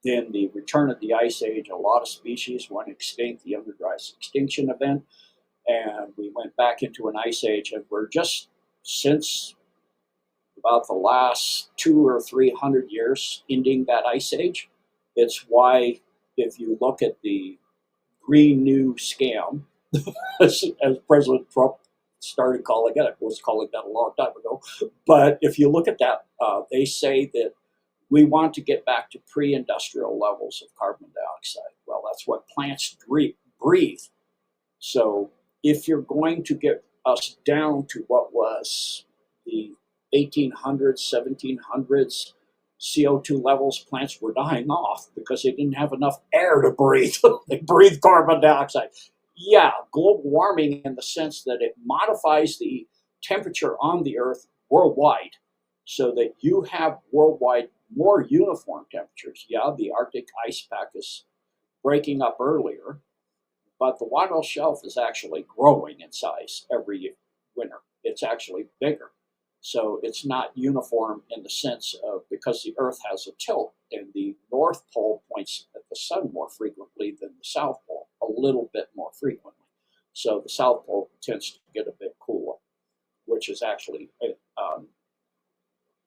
then the return of the Ice Age. A lot of species went extinct, the Younger Dryas extinction event, and we went back into an Ice Age, and we're just, since about the last 200 or 300 years, ending that Ice Age. It's why, if you look at the Green New Scam, as President Trump started calling it, I was calling that a long time ago, but if you look at that, they say that we want to get back to pre-industrial levels of carbon dioxide. Well, that's what plants breathe. So if you're going to get us down to what was the 1800s, 1700s CO2 levels, plants were dying off because they didn't have enough air to breathe. They breathe carbon dioxide. Yeah, global warming in the sense that it modifies the temperature on the Earth worldwide so that you have worldwide more uniform temperatures. Yeah, the Arctic ice pack is breaking up earlier, but the Weddell Shelf is actually growing in size every winter. It's actually bigger. So it's not uniform in the sense of, because the Earth has a tilt, and the North Pole points at the sun more frequently than the South Pole, a little bit more frequently. So the South Pole tends to get a bit cooler, which is actually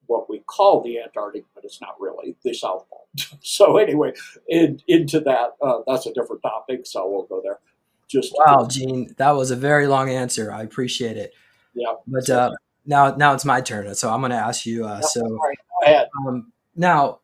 what we call the Antarctic, but it's not really the South Pole. So anyway, into that, that's a different topic, so we'll go there. Wow, Gene, that was a very long answer. I appreciate it. Yeah. But now it's my turn, so I'm going to ask you. All right, go ahead. Now,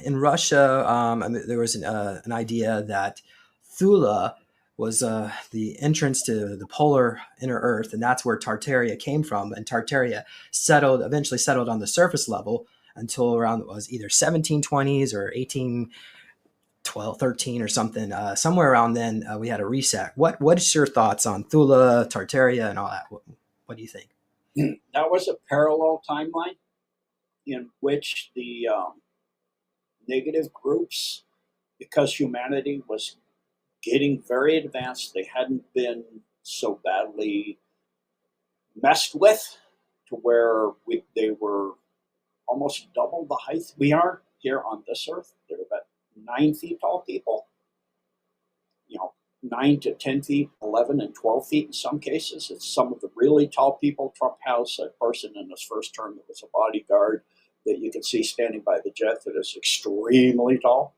in Russia, there was an idea that Thule was the entrance to the polar inner Earth, and that's where Tartaria came from. And Tartaria eventually settled on the surface level until around was either 1720s or 1812, 13 or something. Somewhere around then, we had a reset. What is your thoughts on Thula, Tartaria, and all that? What do you think? That was a parallel timeline in which the negative groups, because humanity was getting very advanced, they hadn't been so badly messed with to where they were almost double the height we are here on this earth. They're about 9 feet tall people, you know, 9 to 10 feet, 11 and 12 feet in some cases. It's some of the really tall people. Trump has a person in his first term that was a bodyguard that you can see standing by the jet that is extremely tall.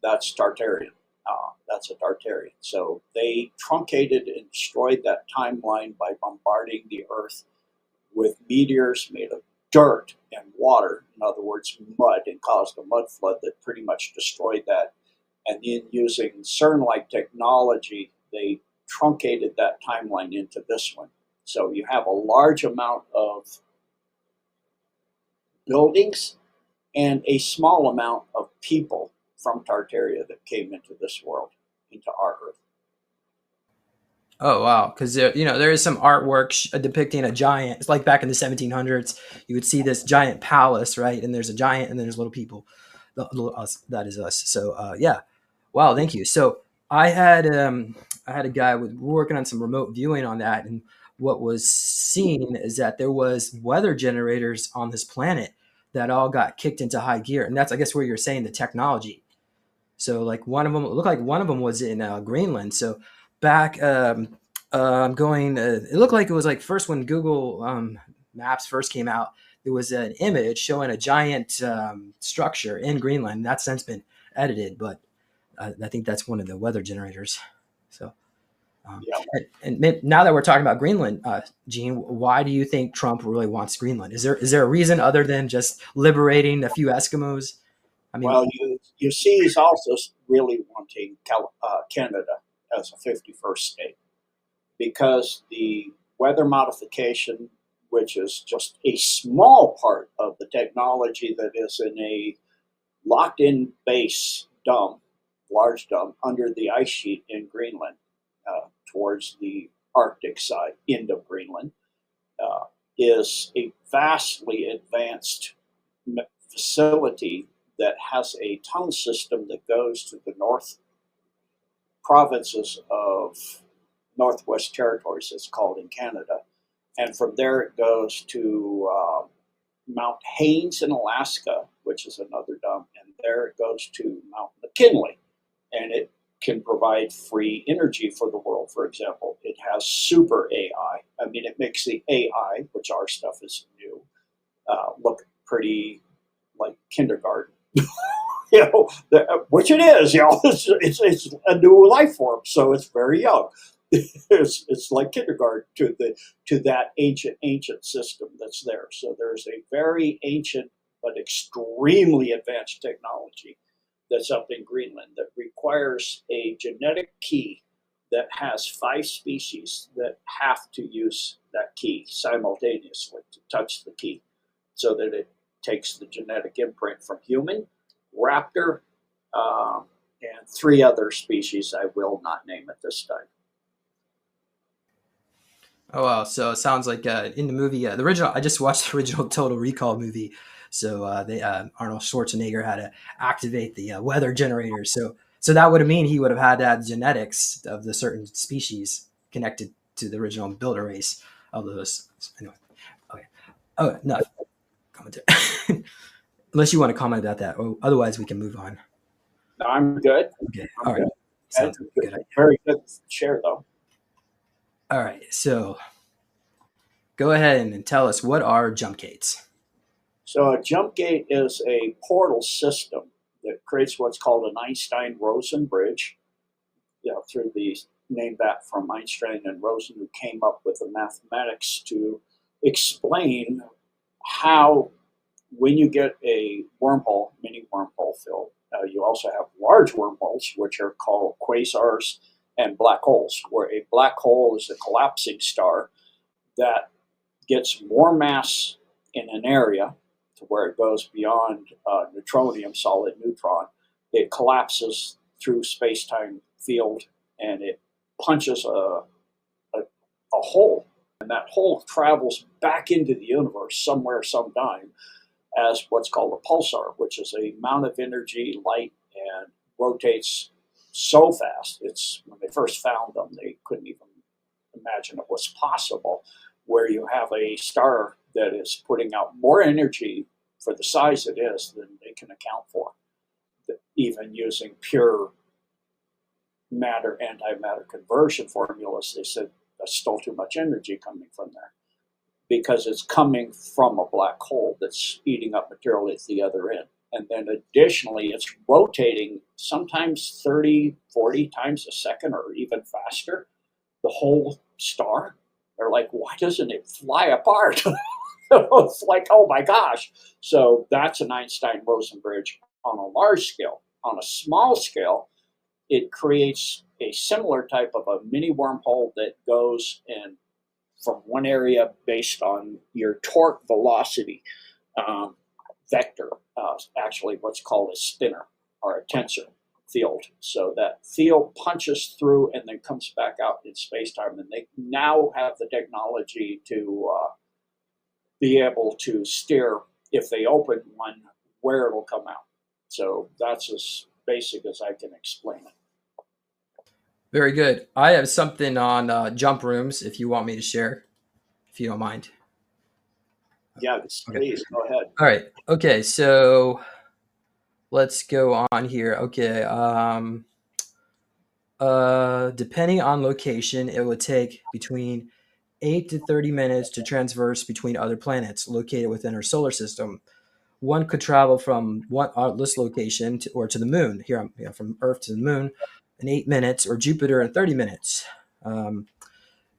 That's Tartarian. That's a Tartarian. So they truncated and destroyed that timeline by bombarding the Earth with meteors made of dirt and water, in other words, mud, and caused a mud flood that pretty much destroyed that. And then using CERN-like technology, they truncated that timeline into this one. So you have a large amount of buildings and a small amount of people from Tartaria that came into this world, into our Earth. Oh wow! Because there is some artwork depicting a giant. It's like back in the 1700s, you would see this giant palace, right? And there's a giant, and then there's little people. The little us, that is us. So yeah, wow, thank you. So I had a guy working on some remote viewing on that, and what was seen is that there was weather generators on this planet that all got kicked into high gear, and that's I guess where you're saying the technology. So like one of them it looked like one of them was in Greenland. So back going, it looked like it was like first when Google Maps first came out. There was an image showing a giant structure in Greenland. That's since been edited, but I think that's one of the weather generators. So. Yeah. Now that we're talking about Greenland, Gene, why do you think Trump really wants Greenland? Is there a reason other than just liberating a few Eskimos? I mean, Well, you see, he's also really wanting Canada as a 51st state because the weather modification, which is just a small part of the technology that is in a locked in base dump, large dump, under the ice sheet in Greenland, towards the Arctic side, end of Greenland, uh, is a vastly advanced facility that has a tunnel system that goes to the north provinces of Northwest Territories, it's called in Canada. And from there it goes to Mount Haines in Alaska, which is another dump. And there it goes to Mount McKinley. And it can provide free energy for the world, for example. It has super AI. I mean, it makes the AI, which our stuff is new, look pretty like kindergarten. Which it is. It's a new life form, so it's very young. It's like kindergarten to that ancient system that's there. So there's a very ancient but extremely advanced technology that's up in Greenland that requires a genetic key that has 5 species that have to use that key simultaneously to touch the key so that it takes the genetic imprint from human, raptor, and 3 other species I will not name at this time. oh wow! So it sounds like in the movie, the original. I just watched the original Total Recall movie. So they Arnold Schwarzenegger had to activate the weather generator. So that would have mean he would have had that genetics of the certain species connected to the original builder race of those. Anyway, okay. Oh no, commentary. Unless you want to comment about that, or otherwise we can move on. No, I'm good. Okay. I'm All right. good. Sounds like a good idea. Very good share, though. All right. So go ahead and tell us what are jump gates. So a jump gate is a portal system that creates what's called an Einstein-Rosen bridge. Through the name that from Einstein and Rosen, who came up with the mathematics to explain how, when you get a wormhole, mini wormhole filled, you also have large wormholes, which are called quasars and black holes, where a black hole is a collapsing star that gets more mass in an area to where it goes beyond neutronium, solid neutron. It collapses through space-time field and it punches a hole. And that hole travels back into the universe somewhere, sometime, as what's called a pulsar, which is a amount of energy, light, and rotates so fast. It's when they first found them, they couldn't even imagine it was possible, where you have a star that is putting out more energy for the size it is than they can account for, even using pure matter antimatter conversion formulas. They said that's still too much energy coming from there because it's coming from a black hole that's eating up material at the other end. And then additionally, it's rotating sometimes 30, 40 times a second or even faster, the whole star. They're like, why doesn't it fly apart? It's like, oh my gosh. So that's an Einstein-Rosen bridge on a large scale. On a small scale, it creates a similar type of a mini wormhole that goes in from one area based on your torque velocity vector, actually what's called a spinner or a tensor field. So that field punches through and then comes back out in space-time. And they now have the technology to be able to steer, if they open one, where it'll come out. So that's as basic as I can explain it. Very good. I have something on jump rooms if you want me to share, if you don't mind. Yeah, Okay. please go ahead. All right. Okay. So let's go on here. Okay. Depending on location, it would take between 8 to 30 minutes to transverse between other planets located within our solar system. One could travel from this location to the moon, here, from Earth to the moon, in 8 minutes, or Jupiter in 30 minutes. Um,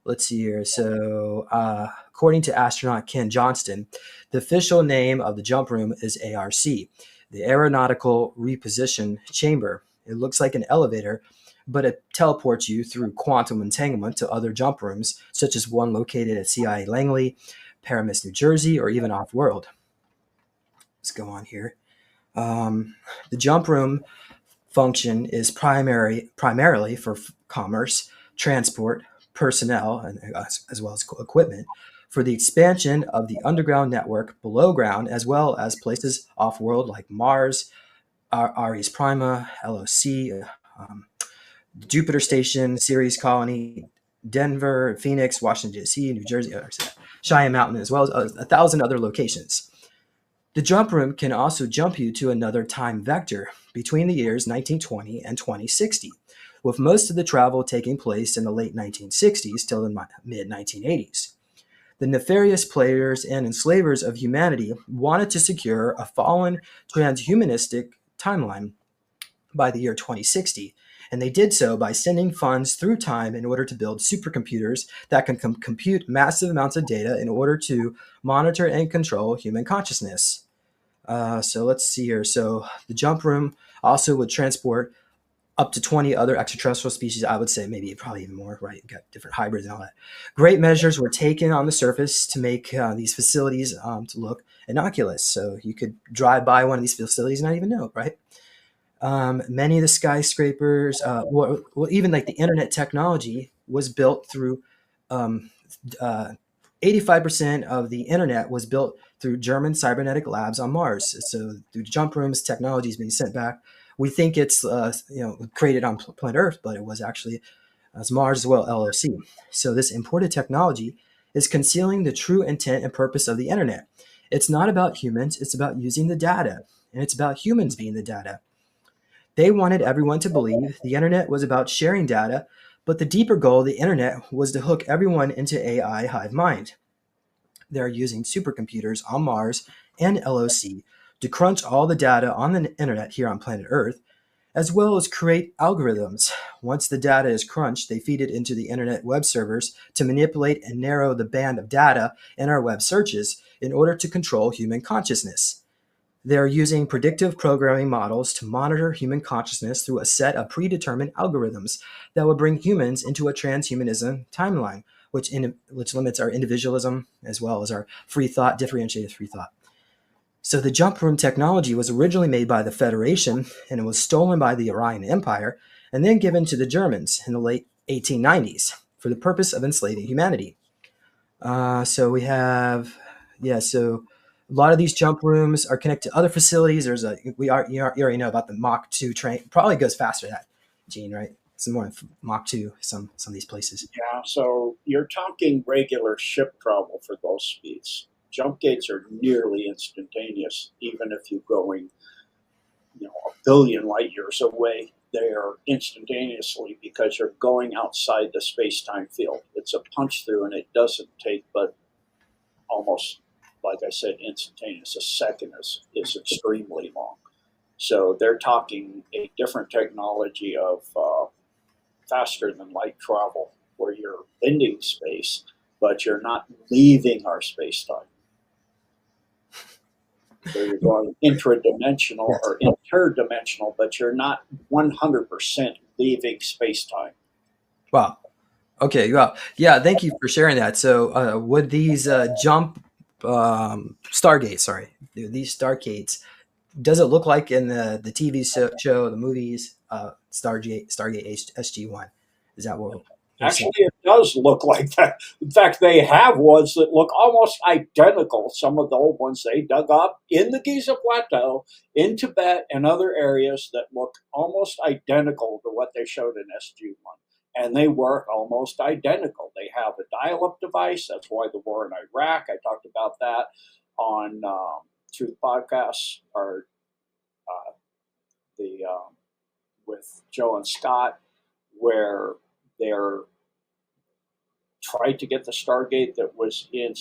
let's see here. So, according to astronaut Ken Johnston, the official name of the jump room is ARC, the Aeronautical Reposition Chamber. It looks like an elevator, but it teleports you through quantum entanglement to other jump rooms, such as one located at CIA Langley, Paramus, New Jersey, or even off-world. Let's go on here. The jump room function is primarily for commerce, transport, personnel, and as well as equipment, for the expansion of the underground network below ground, as well as places off-world like Mars, Ares Prima, LOC, Jupiter Station, Ceres Colony, Denver, Phoenix, Washington, D.C., New Jersey, Cheyenne Mountain, as well as 1,000 other locations. The jump room can also jump you to another time vector between the years 1920 and 2060, with most of the travel taking place in the late 1960s till the mid-1980s. The nefarious players and enslavers of humanity wanted to secure a fallen transhumanistic timeline by the year 2060, and they did so by sending funds through time in order to build supercomputers that can compute massive amounts of data in order to monitor and control human consciousness. So let's see here. So the jump room also would transport up to 20 other extraterrestrial species. I would say maybe probably even more, right? You got different hybrids and all that. Great measures were taken on the surface to make these facilities to look innocuous. So you could drive by one of these facilities and not even know, right? Many of the skyscrapers, even like the internet technology was built through 85% of the internet was built through German cybernetic labs on Mars. So through jump rooms, technology is being sent back. We think it's created on planet Earth, but it was actually as Mars as well, LOC. So this imported technology is concealing the true intent and purpose of the internet. It's not about humans, it's about using the data, and it's about humans being the data. They wanted everyone to believe the internet was about sharing data, but the deeper goal of the internet was to hook everyone into AI hive mind. They're using supercomputers on Mars and LOC to crunch all the data on the internet here on planet Earth, as well as create algorithms. Once the data is crunched, they feed it into the internet web servers to manipulate and narrow the band of data in our web searches in order to control human consciousness. They're using predictive programming models to monitor human consciousness through a set of predetermined algorithms that will bring humans into a transhumanism timeline, which limits our individualism as well as our free thought, differentiated free thought. So the jump room technology was originally made by the Federation and it was stolen by the Orion Empire and then given to the Germans in the late 1890s for the purpose of enslaving humanity. So we have, yeah, so a lot of these jump rooms are connected to other facilities. You already know about the Mach 2 train. Probably goes faster than that, Gene, right? Some more Mach 2, some of these places. Yeah, so you're talking regular ship travel for those speeds. Jump gates are nearly instantaneous, even if you're going, a billion light years away. They are instantaneously because you're going outside the space-time field. It's a punch through, and it doesn't take but almost, like I said, instantaneous. A second is extremely long. So they're talking a different technology of faster than light travel, where you're bending space, but you're not leaving our space time. So you're going intradimensional Yes. or interdimensional, but you're not 100% leaving space time. Wow. Okay. Well, yeah. Thank you for sharing that. So, would these jump Stargates? Sorry, these Stargates. Does it look like in the TV show, the movies, Stargate SG-1? Is that what we're seeing? Actually, it does look like that. In fact, they have ones that look almost identical. Some of the old ones they dug up in the Giza Plateau, in Tibet, and other areas that look almost identical to what they showed in SG-1. And they work almost identical. They have a dial up device. That's why the war in Iraq, I talked about that on two podcasts, or the with Joe and Scott, where they're tried to get the Stargate that was in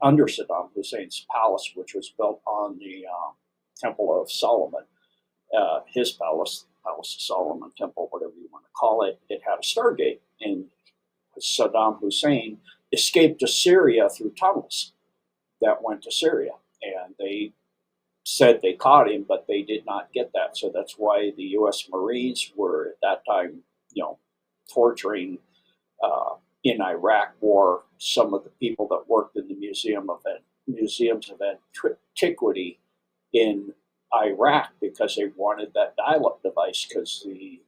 under Saddam Hussein's palace, which was built on the Temple of Solomon, his Palace of Solomon Temple, whatever you want to call it. It had a Stargate, and Saddam Hussein escaped to Syria through tunnels that went to Syria, and they said they caught him, but they did not get that. So that's why the U.S. Marines were at that time, torturing in Iraq War some of the people that worked in the museums of antiquity in Iraq, because they wanted that dial-up device, because we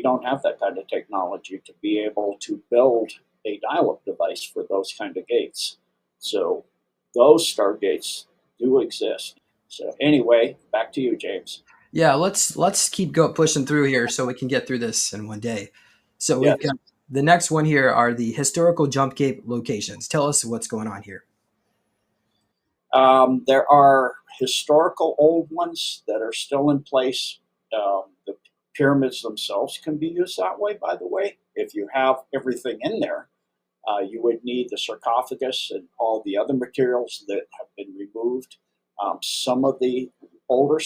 don't have that kind of technology to be able to build a dial-up device for those kind of gates. So those stargates do exist. So anyway, back to you, James. Yeah, let's keep pushing through here so we can get through this in one day. So we've Yes. got the next one here are the historical jump gate locations. Tell us what's going on here. There are historical old ones that are still in place. The pyramids themselves can be used that way, by the way. If you have everything in there, you would need the sarcophagus and all the other materials that have been removed. Some of the older,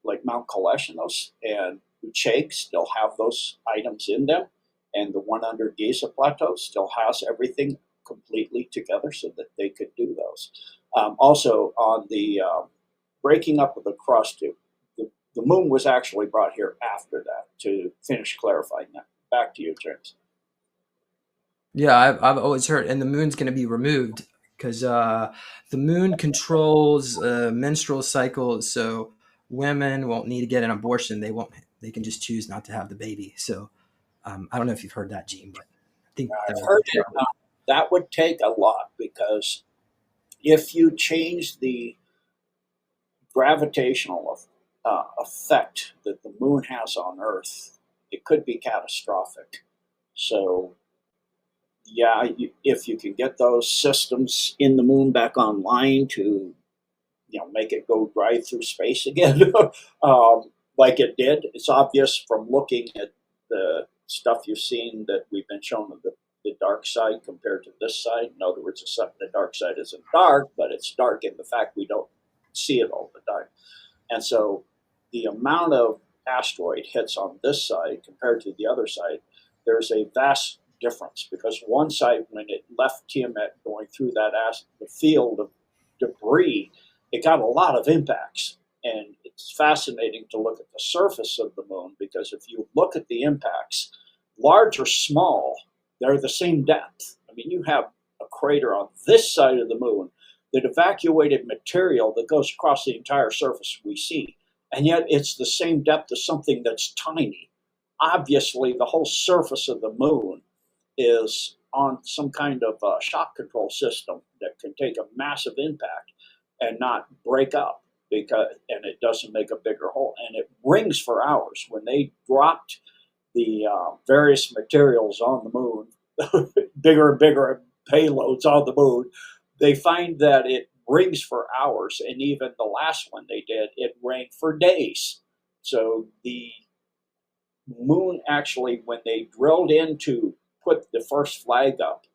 like Mount Kalesh and Ucheg, still have those items in them. And the one under Giza Plateau still has everything completely together so that they could do those. Also, on the breaking up of the crust, the moon was actually brought here after that to finish clarifying that. Back to you, James. Yeah, I've always heard, and the moon's going to be removed because the moon controls menstrual cycles, so women won't need to get an abortion. They won't. They can just choose not to have the baby. So I don't know if you've heard that, Gene, but I think I've they're heard it. That would take a lot, because if you change the gravitational effect that the moon has on Earth, it could be catastrophic. So, yeah, if you can get those systems in the moon back online to make it go drive through space again, like it did. It's obvious from looking at the stuff you've seen that we've been shown of the dark side compared to this side. In other words, the dark side isn't dark, but it's dark in the fact we don't see it all the time. And so the amount of asteroid hits on this side compared to the other side, there's a vast difference, because one side, when it left Tiamat going through the field of debris, it got a lot of impacts. And it's fascinating to look at the surface of the moon because if you look at the impacts, large or small, they're the same depth. I mean, you have a crater on this side of the moon that evacuated material that goes across the entire surface we see. And yet it's the same depth as something that's tiny. Obviously, the whole surface of the moon is on some kind of shock control system that can take a massive impact and not break up because and it doesn't make a bigger hole and it rings for hours when they dropped the various materials on the moon bigger and bigger payloads on the moon. They find that it rings for hours, and even the last one they did, it rang for days. So the moon actually, when they drilled in to put the first flag up,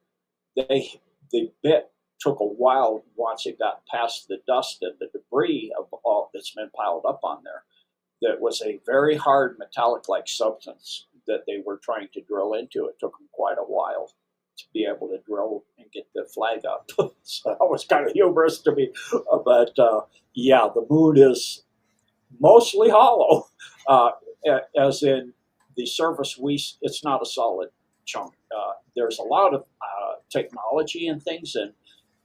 they the bit took a while once it got past the dust and the debris of all that's been piled up on there. That was a very hard metallic-like substance that they were trying to drill into. It took them quite a while to be able to drill and get the flag up. So that was kind of humorous to me. But yeah, the moon is mostly hollow, uh, as in the surface. It's not a solid chunk. There's a lot of technology and things and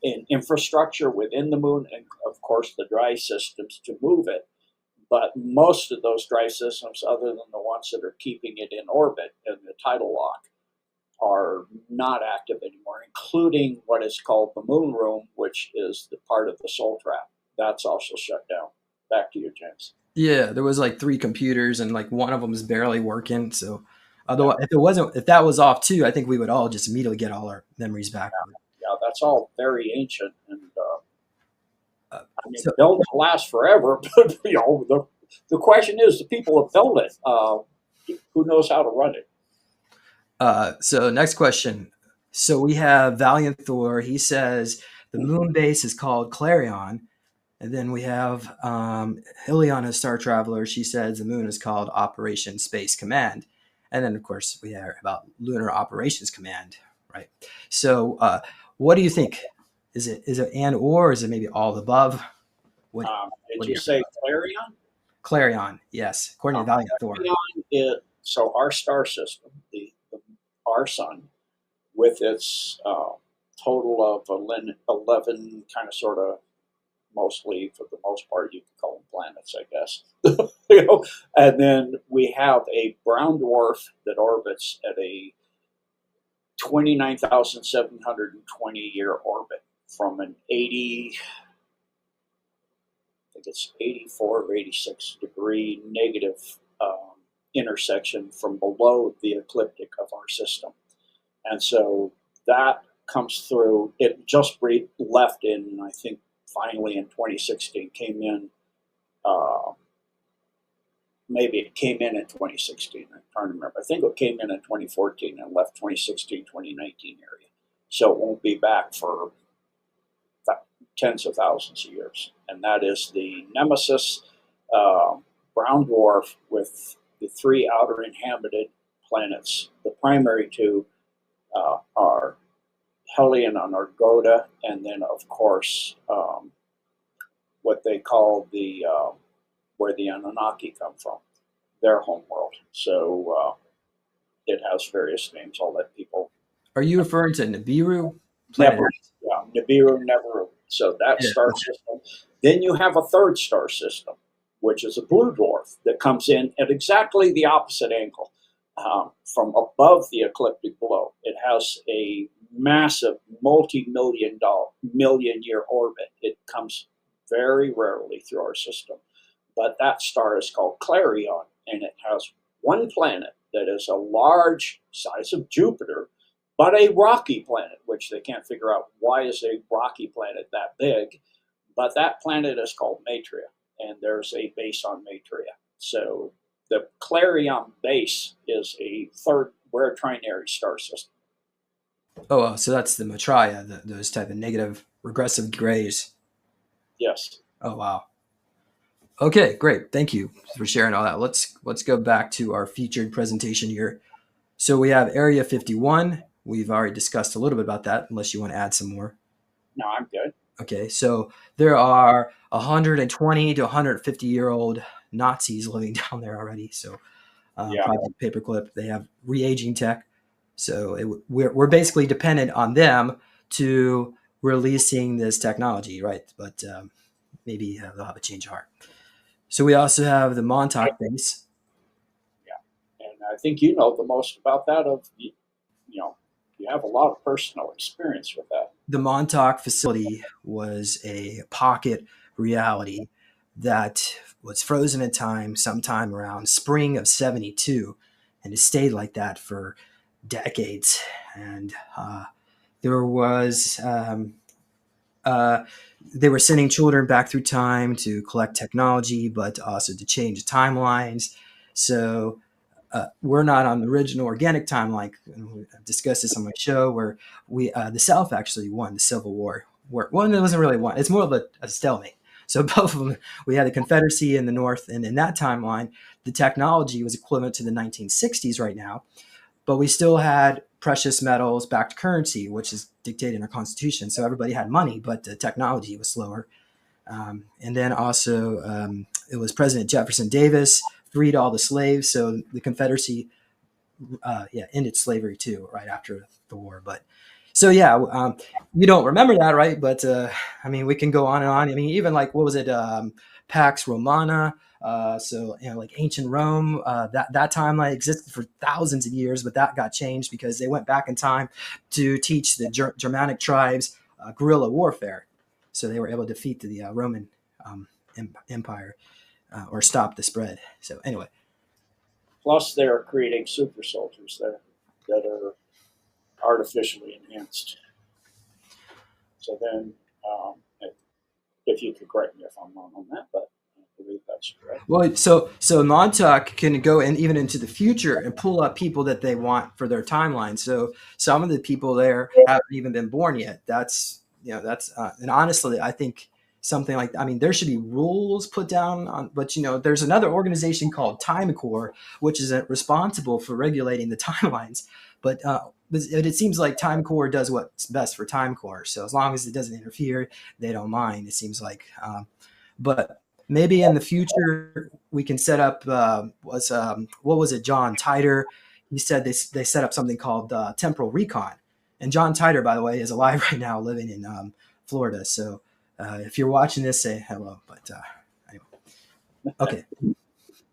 in infrastructure within the moon, and of course the drive systems to move it. But most of those drive systems, other than the ones that are keeping it in orbit and the tidal lock, are not active anymore, including what is called the moon room, which is the part of the Soul Trap. That's also shut down. Back to you, James. Yeah, there was like three computers, and like one of them is barely working. So, although Yeah, if that was off too, I think we would all just immediately get all our memories back. yeah, that's all very ancient, and Uh, I mean, so, buildings last forever. But the question is, the people that build it, who knows how to run it? so next question. So we have Valiant Thor. He says the moon base is called Clarion. And then we have Iliana Star Traveler. She says the moon is called Operation Space Command. And then, of course, we hear about Lunar Operations Command, right? So, what do you think? Is it and or is it maybe all above? What Did what are you your say Clarion? Clarion? Yes, according to Valiant Thor. Clarion is so our star system, our sun, with its total of 11 kind of sort of mostly for the most part you can call them planets, I guess. And then we have a brown dwarf that orbits at a 29,720 year orbit from an 80, I think it's 84 or 86 degree negative intersection from below the ecliptic of our system. And so that comes through. It just left in, I think, finally in 2016, came in, uh, maybe it came in 2016. I'm trying to remember. I think it came in 2014 and left 2016, 2019 area. So it won't be back for tens of thousands of years. And that is the Nemesis brown dwarf with the three outer inhabited planets. The primary two are Helion on Argoda, and then, of course, what they call where the Anunnaki come from, their home world. So it has various names. I'll let people. Are you referring to Nibiru? Planet Never, yeah, Nibiru, Nebiru. So that Yeah. star system. Then you have a third star system, which is a blue dwarf that comes in at exactly the opposite angle from above the ecliptic below. It has a massive multi-million year orbit. It comes very rarely through our system. But that star is called Clarion, and it has one planet that is a large size of Jupiter, but a rocky planet, which they can't figure out why is a rocky planet that big. But that planet is called Maitreya, and there's a base on Maitreya. So the Clarion base is a third rare trinary star system. Oh, so that's the Maitreya, those type of negative regressive grays. Yes. Oh, wow. Okay, great. Thank you for sharing all that. Let's go back to our featured presentation here. So we have Area 51. We've already discussed a little bit about that, unless you want to add some more. No, I'm good. Okay, so there are 120 to 150-year-old Nazis living down there already. So Yeah. Project Paperclip, they have re-aging tech. So we're basically dependent on them to releasing this technology, right? But maybe they'll have a change of heart. So we also have the Montauk base. Yeah. And I think you know the most about that. You know, you have a lot of personal experience with that. The Montauk facility was a pocket reality that was frozen in time sometime around spring of 72, and it stayed like that for decades. And there was uh, they were sending children back through time to collect technology, but also to change timelines. So we're not on the original organic timeline. I've discussed this on my show where we the South actually won the Civil War. Well, it wasn't really one. It's more of a stalemate. So both of them, we had the Confederacy in the North, and in that timeline, the technology was equivalent to the 1960s right now, but we still had precious metals backed currency, which is dictated in our Constitution. So everybody had money, but the technology was slower. And then also, it was President Jefferson Davis freed all the slaves. So the Confederacy, yeah, ended slavery too right after the war. But so yeah, you don't remember that, right? But I mean, we can go on and on. I mean, even like what was it, Pax Romana? So like ancient Rome, that timeline existed for thousands of years, but that got changed because they went back in time to teach the Germanic tribes guerrilla warfare. So they were able to defeat the Roman um, Empire or stop the spread. So anyway, Plus, they're creating super soldiers there that are artificially enhanced. So then, if you could correct me if I'm wrong on that, but I believe that's correct. well, so Montauk can go in even into the future and pull up people that they want for their timeline. So some of the people there haven't even been born yet. That's and honestly, I think something like, I mean, there should be rules put down on, but there's another organization called Time Corps, which is responsible for regulating the timelines. But it seems like Time Corps does what's best for Time Corps. So as long as it doesn't interfere, they don't mind. It seems like, but maybe in the future we can set up was what was it, John Titor? He said they set up something called temporal recon, and John Titor, by the way, is alive right now living in Florida. So if you're watching this, say hello. But anyway, okay.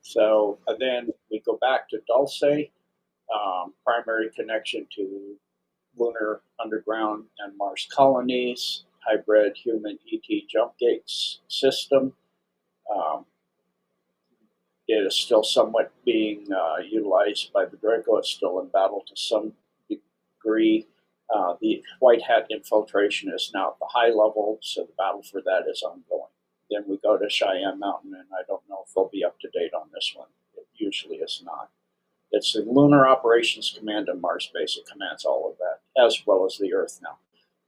So then we go back to Dulce, primary connection to lunar underground and Mars colonies, hybrid human ET jump gates system. Um, it is still somewhat being utilized by the Draco. It's still in battle to some degree. The white hat infiltration is now at the high level, so the battle for that is ongoing. Then we go to Cheyenne Mountain, and I don't know if they'll be up to date on this one. It usually is not. It's the Lunar Operations Command and Mars Base. It commands all of that, as well as the Earth now.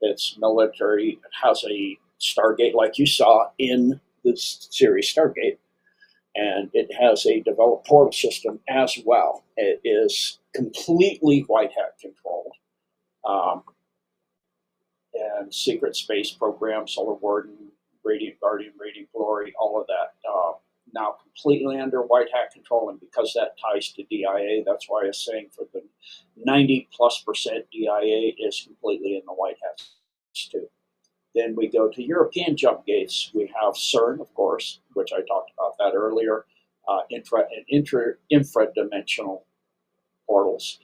It's military. It has a Stargate like you saw in the series Stargate, and it has a developed portal system as well. It is completely white hat controlled. Um, and secret space program, Solar Warden, Radiant Guardian, Radiant Glory, all of that now completely under white hat control. And because that ties to DIA, that's why I was saying for the 90+% DIA is completely in the white hats too. Then we go to European jump gates. We have CERN, of course, which I talked about that earlier, infradimensional portals.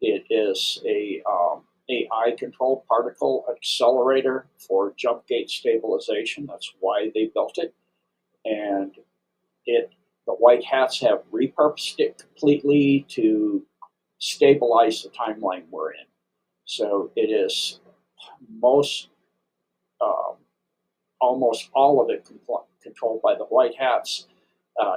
It is a AI controlled particle accelerator for jump gate stabilization. That's why they built it. And the white hats have repurposed it completely to stabilize the timeline we're in. So it is most um, almost all of it controlled by the white hats.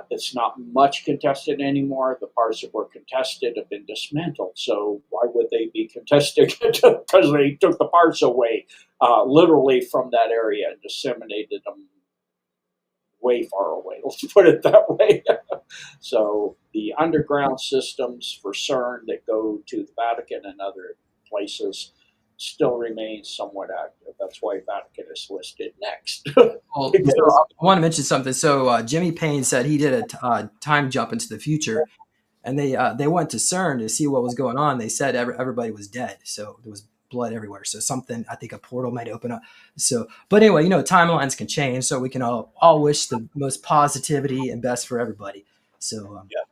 It's not much contested anymore. The parts that were contested have been dismantled. So why would they be contested? Because they took the parts away, literally from that area and disseminated them way far away. Let's put it that way. So the underground systems for CERN that go to the Vatican and other places still remain somewhat active. that's why Vatican is listed next. Well, so Because I want to mention something. So Jimmy Payne said he did a time jump into the future, and they went to CERN to see what was going on. They said everybody was dead, so there was blood everywhere. So something, I think a portal might open up. So, but anyway, timelines can change, so we can all wish the most positivity and best for everybody. So yeah,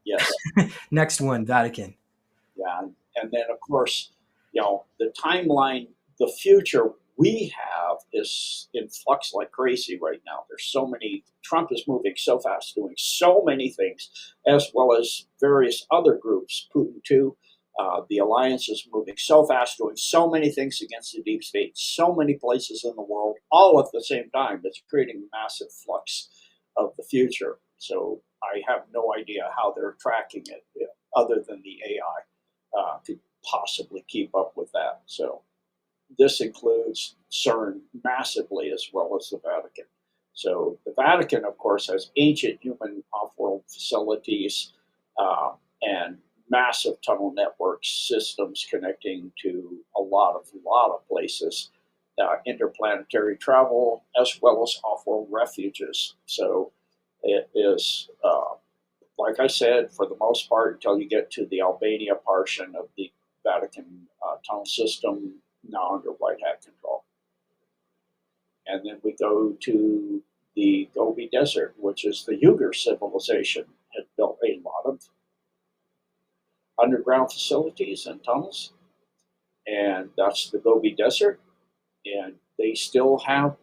yes. next one, Vatican. Yeah, and then of course, the timeline, the future we have is in flux like crazy right now. There's so many. Trump is moving so fast, doing so many things, as well as various other groups. Putin too. The alliance is moving so fast, doing so many things against the deep state, so many places in the world, all at the same time. It's creating massive flux of the future. So I have no idea how they're tracking it, other than the AI to possibly keep up with that. So this includes CERN massively as well as the Vatican. So the Vatican, of course, has ancient human off-world facilities and massive tunnel network systems connecting to a lot of places, interplanetary travel as well as off-world refuges. So it is like I said, for the most part, until you get to the Albania portion of the Vatican tunnel system, now under white hat control. And then we go to the Gobi Desert, which is the Uyghur civilization, had built a lot of underground facilities and tunnels, and that's the Gobi Desert. And they still have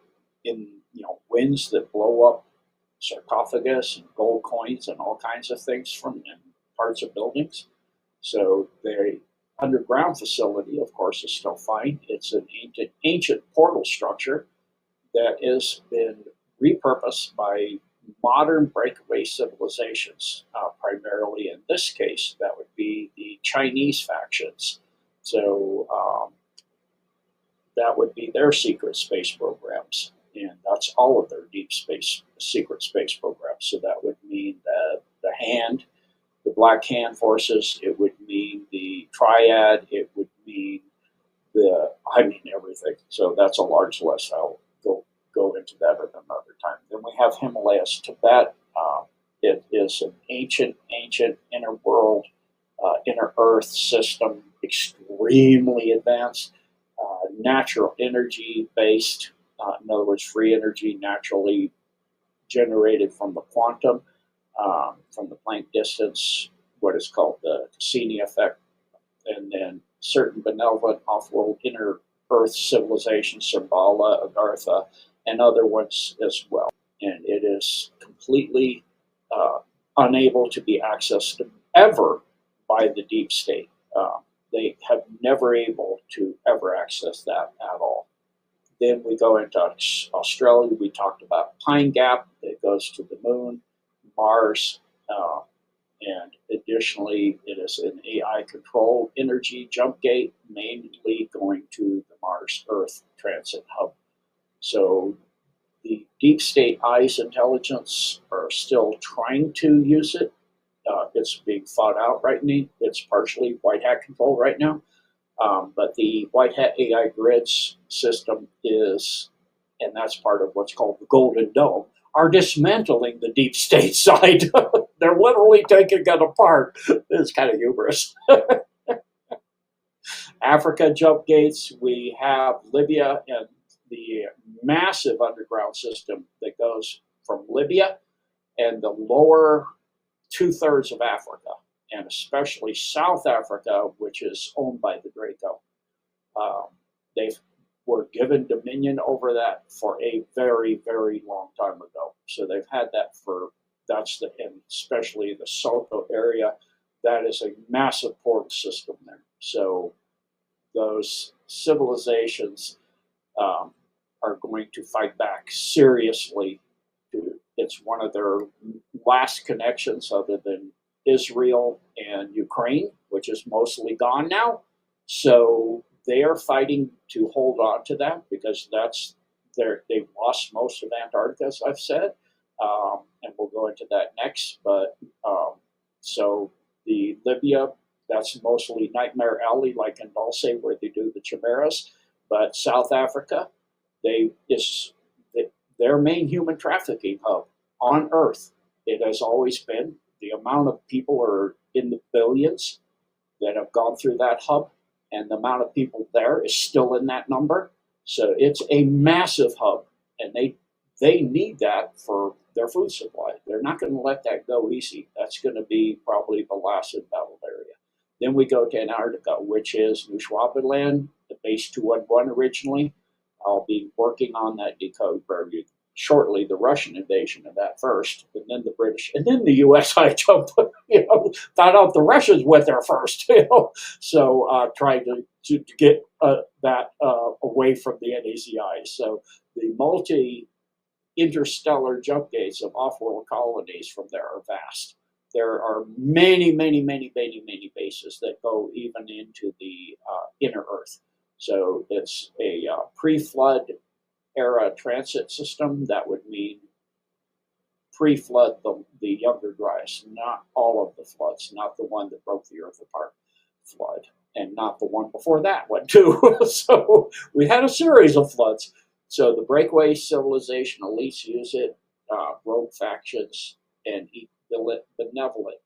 in winds that blow up sarcophagus and gold coins and all kinds of things from parts of buildings. So the underground facility, of course, is still fine. It's an ancient portal structure that has been repurposed by modern breakaway civilizations, primarily in this case, that would be the Chinese factions. So that would be their secret space programs. And that's all of their deep space, secret space programs. So that would mean that the Black Hand forces, it would mean the Triad, it would mean everything. So that's a large list. I'll go into that at another time. Then we have Himalayas, Tibet. It is an ancient inner world, inner earth system, extremely advanced, natural energy based. In other words, free energy naturally generated from the quantum, from the Planck distance, what is called the Cassini effect, and then certain benevolent off-world inner Earth civilizations, Shambhala, Agartha, and other ones as well. And it is completely unable to be accessed ever by the deep state. They have never able to ever access that at all. Then we go into Australia. We talked about Pine Gap that goes to the moon, Mars, and additionally, it is an AI-controlled energy jump gate, mainly going to the Mars-Earth transit hub. So the deep state eyes intelligence are still trying to use it. It's being fought out right now. It's partially white hat controlled right now. But the white hat AI grids system is, and that's part of what's called the Golden Dome, are dismantling the deep state side. They're literally taking it apart. It's kind of hubris. Africa jump gates, we have Libya and the massive underground system that goes from Libya and the lower two-thirds of Africa, and especially South Africa, which is owned by the Draco. They were given dominion over that for a very, very long time ago. So they've had that and especially the Soto area, that is a massive port system there. So those civilizations are going to fight back seriously. It's one of their last connections other than Israel and Ukraine, which is mostly gone now. So they are fighting to hold on to that because they've lost most of Antarctica, as I've said, and we'll go into that next. But so the Libya, that's mostly Nightmare Alley, like in Dulce, where they do the chimeras. But South Africa, they is their main human trafficking hub on Earth. It has always been. The amount of people are in the billions that have gone through that hub, and the amount of people there is still in that number. So it's a massive hub, and they need that for their food supply. They're not going to let that go easy. That's going to be probably the last battle area. Then we go to Antarctica, which is New Schwabenland, the base 211 originally. I'll be working on that Decode very shortly, the Russian invasion of that first, and then the British, and then the U.S. I jumped, found out the Russians went there first, so trying to get that away from the NAZI. So the interstellar jump gates of off-world colonies from there are vast. There are many, many, many, many, many bases that go even into the inner Earth. So it's a pre-flood era transit system. That would mean pre-flood, the younger dryas, not all of the floods, not the one that broke the Earth apart flood, and not the one before that one too. So we had a series of floods. So the breakaway civilization elites use it, rogue factions, and benevolent.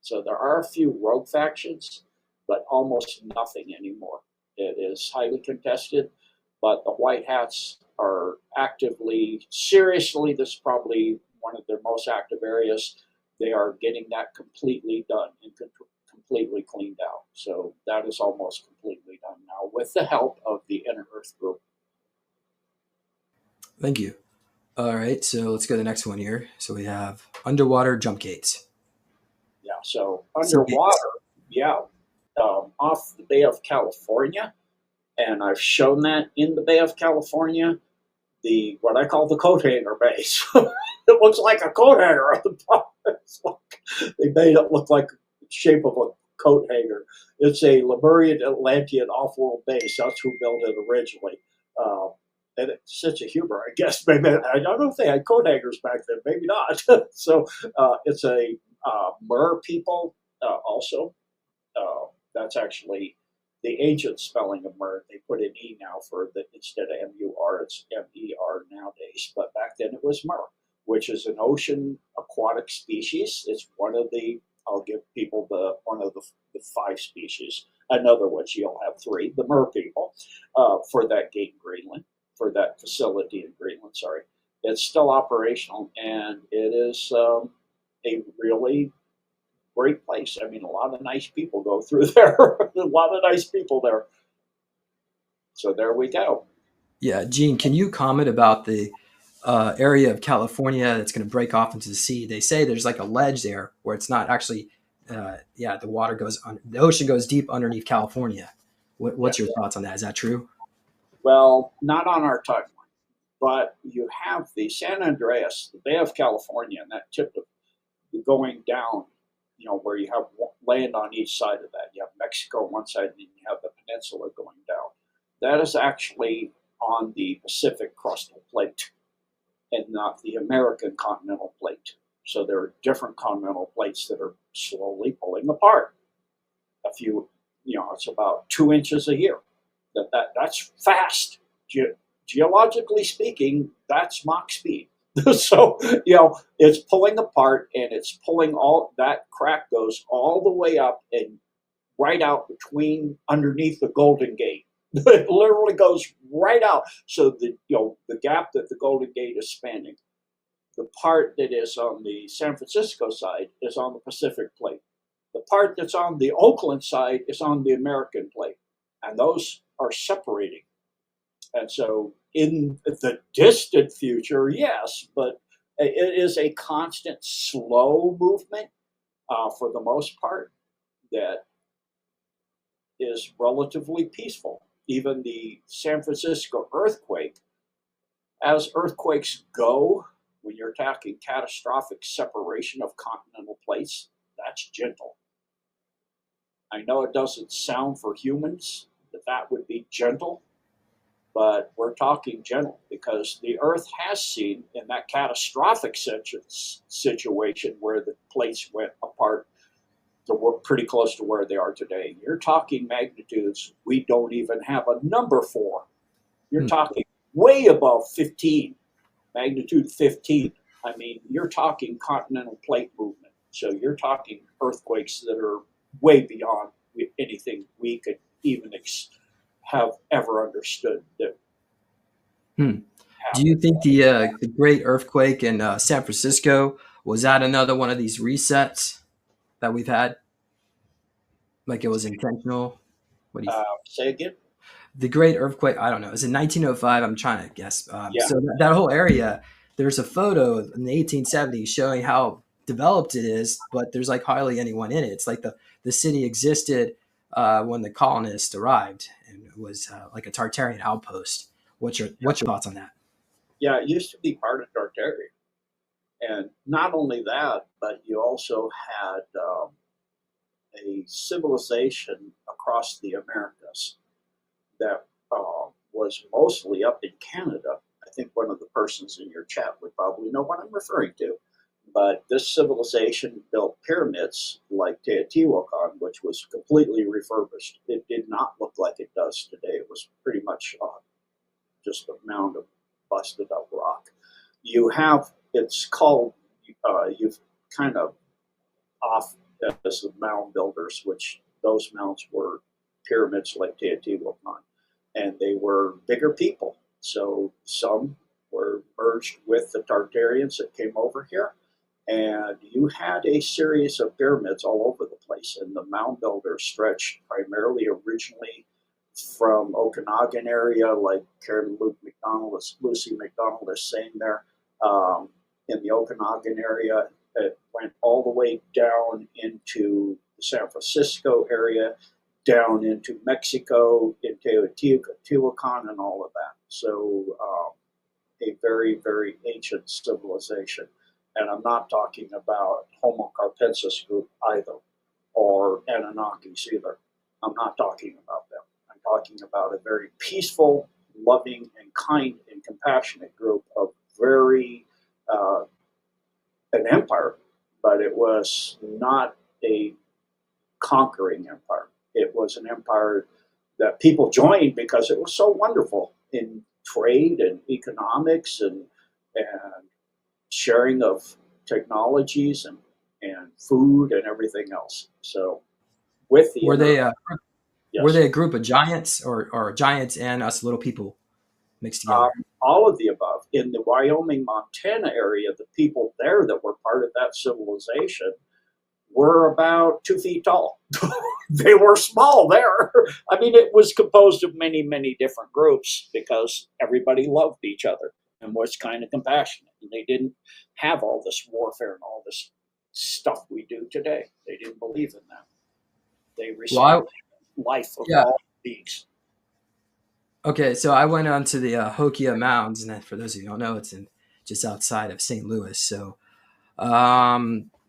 So there are a few rogue factions, but almost nothing anymore. It is highly contested, but the White Hats are actively, seriously, this is probably one of their most active areas. They are getting that completely done and completely cleaned out. So that is almost completely done now with the help of the Inner Earth group. Thank you. All right, so let's go to the next one here. So we have underwater jump gates. Yeah, so Sea underwater, gates. yeah, off the Bay of California, and I've shown that in the Bay of California, the what I call the coat hanger base. It looks like a coat hanger on the top. They made it look like the shape of a coat hanger. It's a Lemurian Atlantean off-world base. That's who built it originally. Uh, and it's such a humor, I guess. Maybe I don't know if they had coat hangers back then. Maybe not. So it's a Mer people also. That's actually the ancient spelling of Mer. They put an E now for the instead of MUR, it's MER nowadays. But back then it was Mer, which is an ocean aquatic species. It's one of the I'll give people one of the five species. Another one, you'll have three. The Mer people for that gate in Greenland, for that facility in Greenland. Sorry, it's still operational, and it is a really great place. I mean, a lot of nice people go through there. A lot of nice people there. So there we go. Yeah, Gene, can you comment about the area of California that's going to break off into the sea? They say there's like a ledge there where it's not actually, yeah, the water goes, the ocean goes deep underneath California. Yeah. What's your thoughts on that? Is that true? Well, not on our timeline, but you have the San Andreas, the Bay of California, and that tip of going down, where you have land on each side of that. You have Mexico on one side, and then you have the peninsula going down. That is actually on the Pacific crustal plate and not the American continental plate. So there are different continental plates that are slowly pulling apart. It's about 2 inches a year. That's fast. Geologically speaking, that's Mach speed. So it's pulling apart, and it's pulling all that crack goes all the way up and right out between underneath the Golden Gate. It literally goes right out. So the gap that the Golden Gate is spanning, the part that is on the San Francisco side is on the Pacific plate. The part that's on the Oakland side is on the American plate, and those are separating. And so in the distant future, yes, but it is a constant slow movement for the most part that is relatively peaceful. Even the San Francisco earthquake, as earthquakes go, when you're talking catastrophic separation of continental plates, that's gentle. I know it doesn't sound for humans that would be gentle, but we're talking gentle because the Earth has seen in that catastrophic situation where the plates went apart to pretty close to where they are today. You're talking magnitudes we don't even have a number for. You're Hmm. talking way above 15, magnitude 15. I mean, you're talking continental plate movement. So you're talking earthquakes that are way beyond anything we could even have ever understood that Hmm. Do you happened. think the great earthquake in San Francisco was that another one of these resets that we've had? Like it was intentional? What do you Say again? the great earthquake, I don't know, it was in 1905, I'm trying to guess. Yeah, So that whole area, there's a photo in the 1870s showing how developed it is, but there's like hardly anyone in it. It's like the city existed when the colonists arrived, and it was like a Tartarian outpost. yeah, What's your thoughts on that? yeah. It used to be part of Tartaria, and not only that, but you also had a civilization across the Americas that was mostly up in Canada. I think one of the persons in your chat would probably know what I'm referring to. But this civilization built pyramids like Teotihuacan, which was completely refurbished. It did not look like it does today. It was pretty much just a mound of busted up rock. You have, it's called, you've kind of off as the mound builders, which those mounds were pyramids like Teotihuacan, and they were bigger people. So some were merged with the Tartarians that came over here, and you had a series of pyramids all over the place. And the mound builders stretched primarily originally from Okanagan area, like Karen Luke McDonald, Lucy McDonald is saying there, in the Okanagan area. It went all the way down into the San Francisco area, down into Mexico, into Teotihuacan, and all of that. So, a very, very ancient civilization. And I'm not talking about Homo carpensis group either, or Anunnakis either. I'm not talking about them. I'm talking about a very peaceful, loving, and kind and compassionate group of very uh, an empire, but it was not a conquering empire. It was an empire that people joined because it was so wonderful in trade and economics and sharing of technologies and food and everything else. So with the Were inner, they were yes, they a group of giants or giants and us little people mixed together? all of the above. In the Wyoming, Montana area, the people there that were part of that civilization were about 2 feet tall. They were small there. I mean, it was composed of many, many different groups because everybody loved each other and was kind of compassionate. And they didn't have all this warfare and all this stuff we do today. They didn't believe in that. They Well, I, respected life of yeah. all beings. Okay, so I went on to the Hokia Mounds, and for those of you who don't know, it's in just outside of St. Louis. So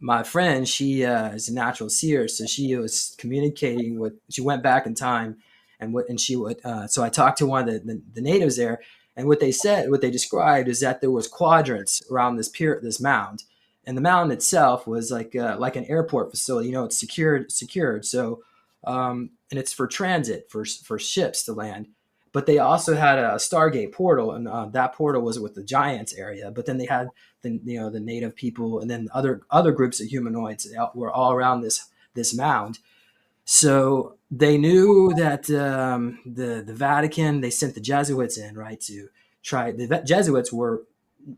my friend, she is a natural seer, so she was communicating with. She went back in time, and she would. So I talked to one of the natives there, and what they said, what they described, is that there was quadrants around this mound, and the mound itself was like an airport facility. You know, it's secured. So and it's for transit for ships to land. But they also had a Stargate portal, and that portal was with the Giants area. But then they had the native people, and then other groups of humanoids were all around this mound. So they knew that the Vatican, they sent the Jesuits in, right, to try. The Jesuits were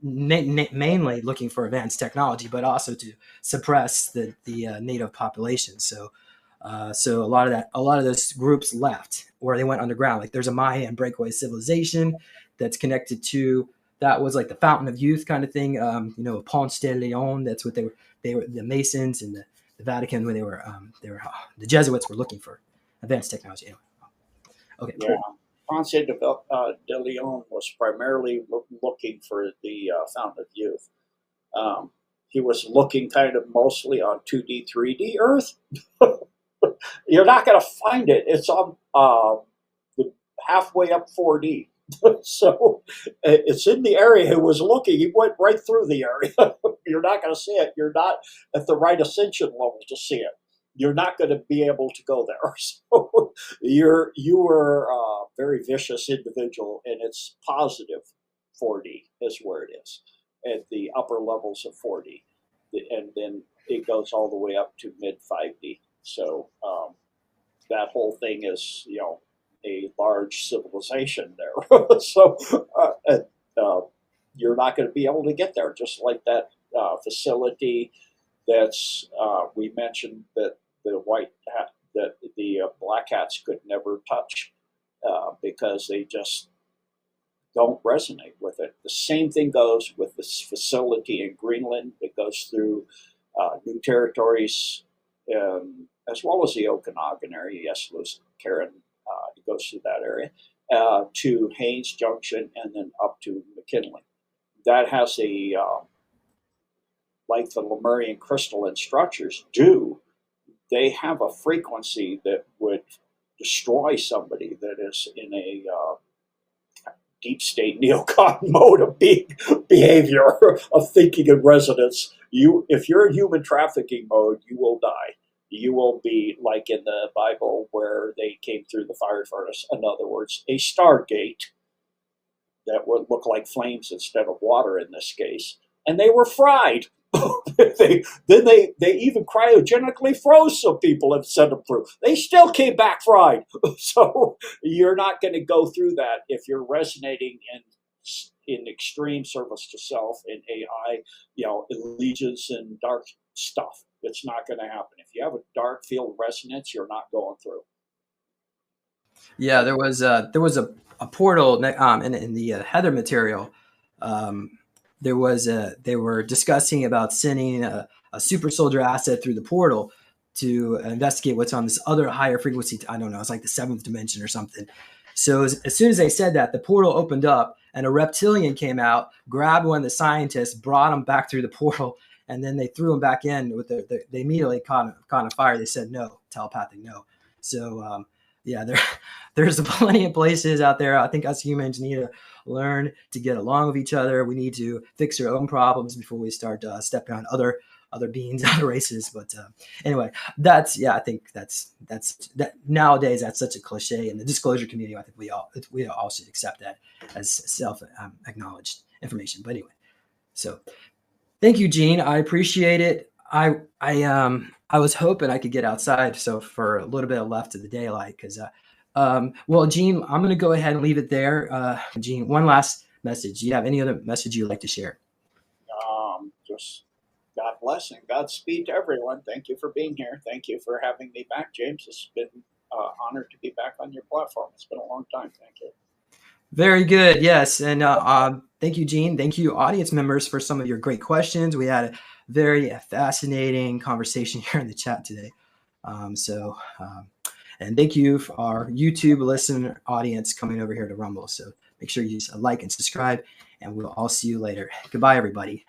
mainly looking for advanced technology, but also to suppress the native population. So a lot of those groups left, or they went underground. Like there's a Mayan breakaway civilization that's connected to, that was like the Fountain of Youth kind of thing. Ponce de Leon. That's what they were the Masons and the Vatican when the Jesuits were looking for advanced technology. Anyway, okay, Yeah. cool. Ponce de Leon was primarily looking for the Fountain of Youth. He was looking kind of mostly on 2D, 3D Earth. You're not going to find it. It's on halfway up 4D. So it's in the area he was looking. He went right through the area. You're not going to see it. You're not at the right ascension level to see it. You're not going to be able to go there. So you were very vicious individual, and it's positive 4D is where it is at the upper levels of 4D, and then it goes all the way up to mid 5D. So that whole thing is, a large civilization there. So you're not going to be able to get there. Just like that facility that's we mentioned that the white hat, that the black hats could never touch because they just don't resonate with it. The same thing goes with this facility in Greenland that goes through new territories, as well as the Okanagan area. Yes, Lewis Karen, it goes through that area to Haynes Junction and then up to McKinley. That has a like the Lemurian crystalline structures do. They have a frequency that would destroy somebody that is in a deep state neocon mode of behavior, of thinking and resonance. If you're in human trafficking mode, you will die. You will be like in the Bible where they came through the fire furnace. In other words, a stargate that would look like flames instead of water in this case, and they were fried. They even cryogenically froze some people and sent them through. They still came back fried. So you're not going to go through that if you're resonating in extreme service to self and AI, allegiance and dark stuff. It's not going to happen. If you have a dark field resonance, you're not going through. Yeah, there was a portal in the Heather material. They were discussing about sending a super soldier asset through the portal to investigate what's on this other higher frequency. I don't know. It's like the 7th dimension or something. So as soon as they said that, the portal opened up and a reptilian came out, grabbed one of the scientists, brought him back through the portal, and then they threw him back in with they immediately caught on fire. They said no, telepathic no. So yeah, there's plenty of places out there. I think us humans need to learn to get along with each other. We need to fix our own problems before we start stepping on other beings, other races. But anyway, I think that's that nowadays. That's such a cliche in the disclosure community. I think we all should accept that as self acknowledged information. But anyway, so thank you, Gene. I appreciate it. I was hoping I could get outside, so for a little bit of left of the daylight, because well, Gene, I'm going to go ahead and leave it there. Gene, one last message. Do you have any other message you'd like to share? Just God bless and Godspeed to everyone. Thank you for being here. Thank you for having me back, James. It's been honored to be back on your platform. It's been a long time. Thank you. Very good. Yes. And thank you, Gene. Thank you, audience members, for some of your great questions. We had a very fascinating conversation here in the chat today. And thank you for our YouTube listener audience coming over here to Rumble. So make sure you like and subscribe, and we'll all see you later. Goodbye, everybody.